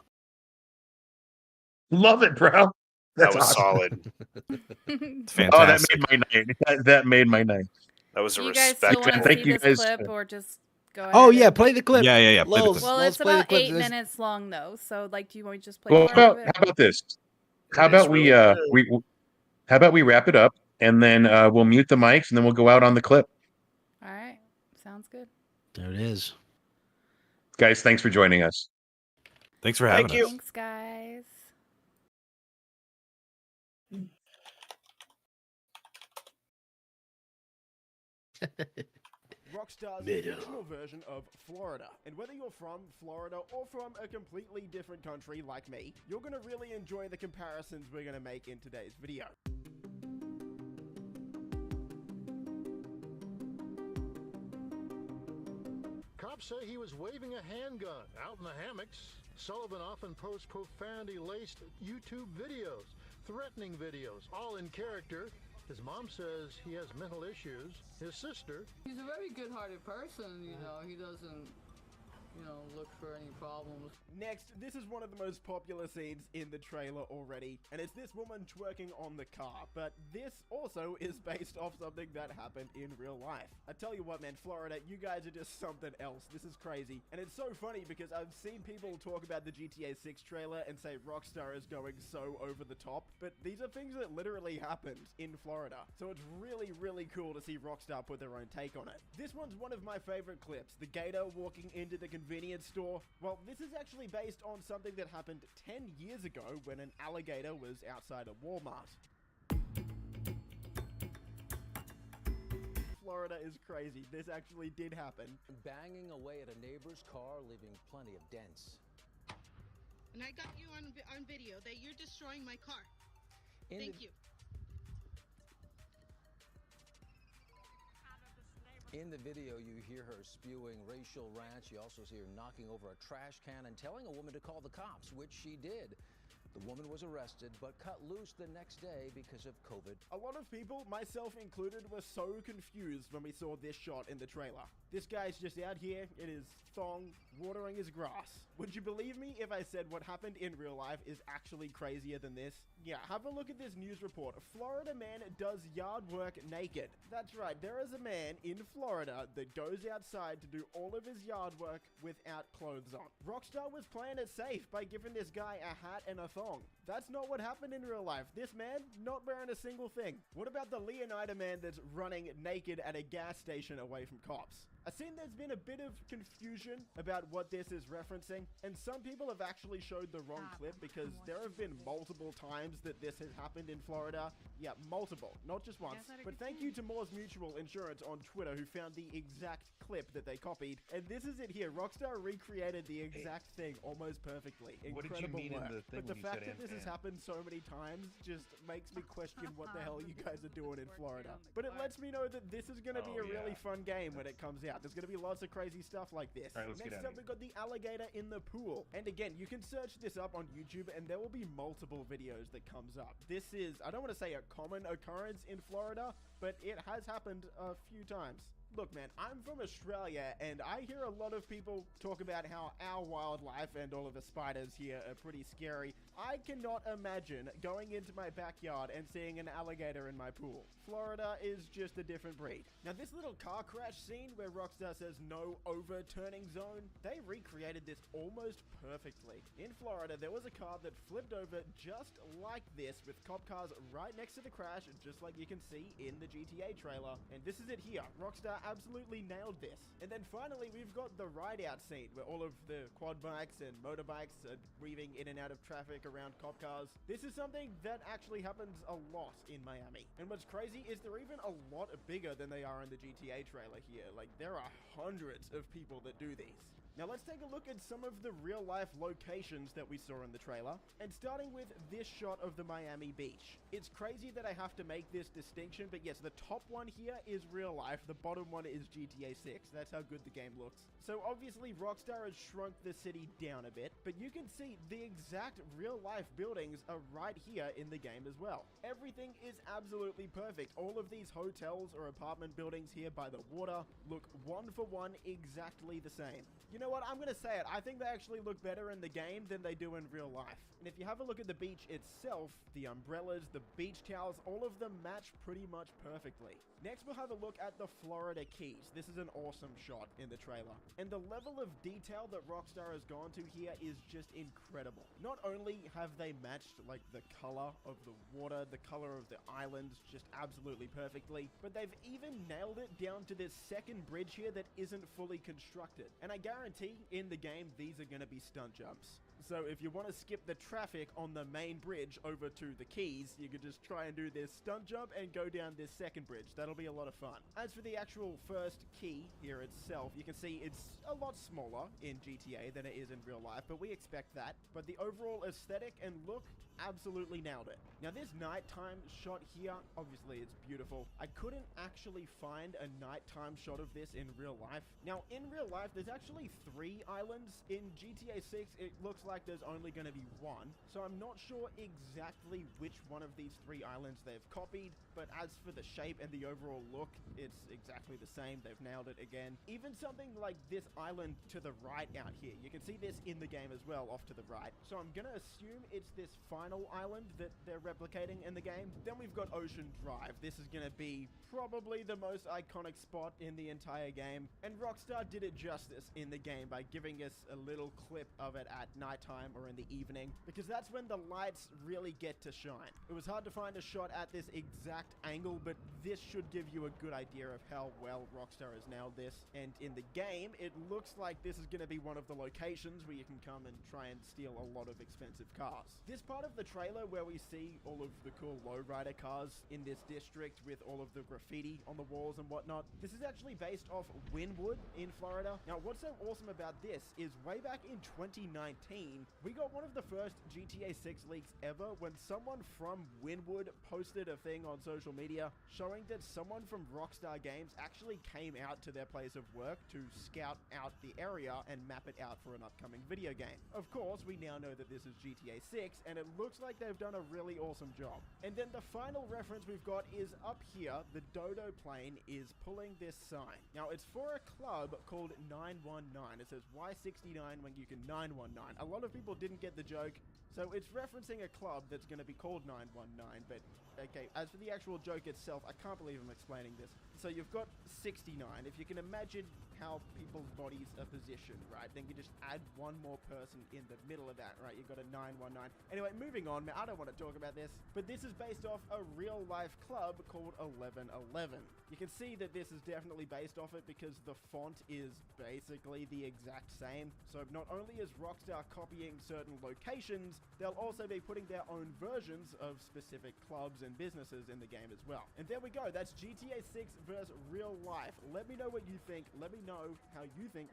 Love it, bro. That was awesome. solid. It's Oh, that fantastic. made my night. That made my night. That was a Do you guys respect. still want to Thank see you this guys. clip or just go ahead? Oh yeah, play the clip. Yeah. Play the Lols, clip. Well, Lols, it's play the about clip. 8 This- minutes long though, so do you want to just play Well, part of it? how about this? How That is about we really good. how about we wrap it up and then we'll mute the mics and then we'll go out on the clip. All right, sounds good. There it is. Guys, thanks for joining us. Thanks for having Thank you. us. Thanks, guys. Rockstar's Middle. fictional version of Florida. And whether you're from Florida or from a completely different country like me, you're going to really enjoy the comparisons we're going to make in today's video. Cops say he was waving a handgun out in the hammocks. Sullivan often posts profanity-laced YouTube videos, threatening videos, all in character. His mom says he has mental issues. His sister... He's a very good-hearted person, you know. He doesn't, look for any problems. Next, this is one of the most popular scenes in the trailer already, and it's this woman twerking on the car, but this also is based off something that happened in real life. I tell you what, man, Florida, you guys are just something else. This is crazy, and it's so funny because I've seen people talk about the GTA 6 trailer and say Rockstar is going so over the top, but these are things that literally happened in Florida, so it's really, really cool to see Rockstar put their own take on it. This one's one of my favorite clips, the gator walking into the convenience store. Well, this is actually based on something that happened 10 years ago when an alligator was outside a Walmart. Florida is crazy. This actually did happen. Banging away at a neighbor's car, leaving plenty of dents. And I got you on video that you're destroying my car. Thank you. In the video, you hear her spewing racial rants. You also see her knocking over a trash can and telling a woman to call the cops, which she did. The woman was arrested, but cut loose the next day because of COVID. A lot of people, myself included, were so confused when we saw this shot in the trailer. This guy's just out here in his thong, watering his grass. Would you believe me if I said what happened in real life is actually crazier than this? Yeah, have a look at this news report. A Florida man does yard work naked. That's right, there is a man in Florida that goes outside to do all of his yard work without clothes on. Rockstar was playing it safe by giving this guy a hat and a thong. That's not what happened in real life. This man, not wearing a single thing. What about the Leonida man that's running naked at a gas station away from cops? I've seen there's been a bit of confusion about what this is referencing, and some people have actually showed the wrong clip because there have been multiple times that this has happened in Florida. Yeah, multiple, not just once. But thank you to Moore's Mutual Insurance on Twitter who found the exact clip that they copied, and this is it here. Rockstar recreated the exact thing almost perfectly. Incredible what did you mean work. in the thing But the when you fact said that this has happened so many times just makes me question what the hell you guys are doing in Florida. But it lets me know that this is going to be a really fun game when it comes out. There's going to be lots of crazy stuff like this. All right, Next up, we've got the alligator in the pool. And again, you can search this up on YouTube and there will be multiple videos that comes up. This is, I don't want to say a common occurrence in Florida, but it has happened a few times. Look, man, I'm from Australia, and I hear a lot of people talk about how our wildlife and all of the spiders here are pretty scary. I cannot imagine going into my backyard and seeing an alligator in my pool. Florida is just a different breed. Now, this little car crash scene where Rockstar says no overturning zone, they recreated this almost perfectly. In Florida, there was a car that flipped over just like this with cop cars right next to the crash, just like you can see in the GTA trailer. And this is it here. Rockstar absolutely nailed this. And then finally, we've got the ride out scene where all of the quad bikes and motorbikes are weaving in and out of traffic around cop cars. This is something that actually happens a lot in Miami. And what's crazy is they're even a lot bigger than they are in the GTA trailer here. Like, there are hundreds of people that do these. Now let's take a look at some of the real life locations that we saw in the trailer, and starting with this shot of the Miami beach. It's crazy that I have to make this distinction, but yes, the top one here is real life, the bottom one is GTA 6. That's how good the game looks. So obviously Rockstar has shrunk the city down a bit, but you can see the exact real life buildings are right here in the game as well. Everything is absolutely perfect. All of these hotels or apartment buildings here by the water look one for one exactly the same. You know what? I'm going to say it. I think they actually look better in the game than they do in real life. And if you have a look at the beach itself, the umbrellas, the beach towels, all of them match pretty much perfectly. Next, we'll have a look at the Florida Keys. This is an awesome shot in the trailer. And the level of detail that Rockstar has gone to here is just incredible. Not only have they matched like the color of the water, the color of the islands just absolutely perfectly, but they've even nailed it down to this second bridge here that isn't fully constructed. And I guarantee in the game, these are going to be stunt jumps. So if you want to skip the traffic on the main bridge over to the quays, you could just try and do this stunt jump and go down this second bridge. That'll be a lot of fun. As for the actual first key here itself, you can see it's a lot smaller in GTA than it is in real life, but we expect that. But the overall aesthetic and look absolutely nailed it. Now this nighttime shot here, obviously it's beautiful. I couldn't actually find a nighttime shot of this in real life. Now in real life, there's actually 3 islands. In GTA 6, it looks like there's only going to be 1. So I'm not sure exactly which one of these 3 islands they've copied, but as for the shape and the overall look, it's exactly the same. They've nailed it again. Even something like this island to the right out here, you can see this in the game as well, off to the right. So I'm gonna assume it's this final island that they're replicating in the game. Then we've got Ocean Drive. This is gonna be probably the most iconic spot in the entire game, and Rockstar did it justice in the game by giving us a little clip of it at nighttime or in the evening, because that's when the lights really get to shine. It was hard to find a shot at this exact angle, but this should give you a good idea of how well Rockstar has nailed this. And in the game, it looks like this is going to be one of the locations where you can come and try and steal a lot of expensive cars. This part of the trailer where we see all of the cool lowrider cars in this district with all of the graffiti on the walls and whatnot, this is actually based off Wynwood in Florida. Now, what's so awesome about this is way back in 2019, we got one of the first GTA 6 leaks ever when someone from Wynwood posted a thing on social media showing that someone from Rockstar Games actually came out to their place of work to scout out the area and map it out for an upcoming video game. Of course, we now know that this is GTA 6, and it looks like they've done a really awesome job. And then the final reference we've got is up here. The Dodo plane is pulling this sign. Now, it's for a club called 919. It says, why 69 when you can 919? A lot of people didn't get the joke, so it's referencing a club that's going to be called 919, but okay, as for the actual joke itself, I can't believe I'm explaining this. So you've got 69. If you can imagine how people's bodies are positioned, right, then you just add one more person in the middle of that, right? You've got a 919. Anyway, moving on, I don't want to talk about this, but this is based off a real-life club called 1111. You can see that this is definitely based off it because the font is basically the exact same. So not only is Rockstar copying certain locations, they'll also be putting their own versions of specific clubs and businesses in the game as well. And there we go. That's GTA 6 versus real life. Let me know what you think. Let me know how you think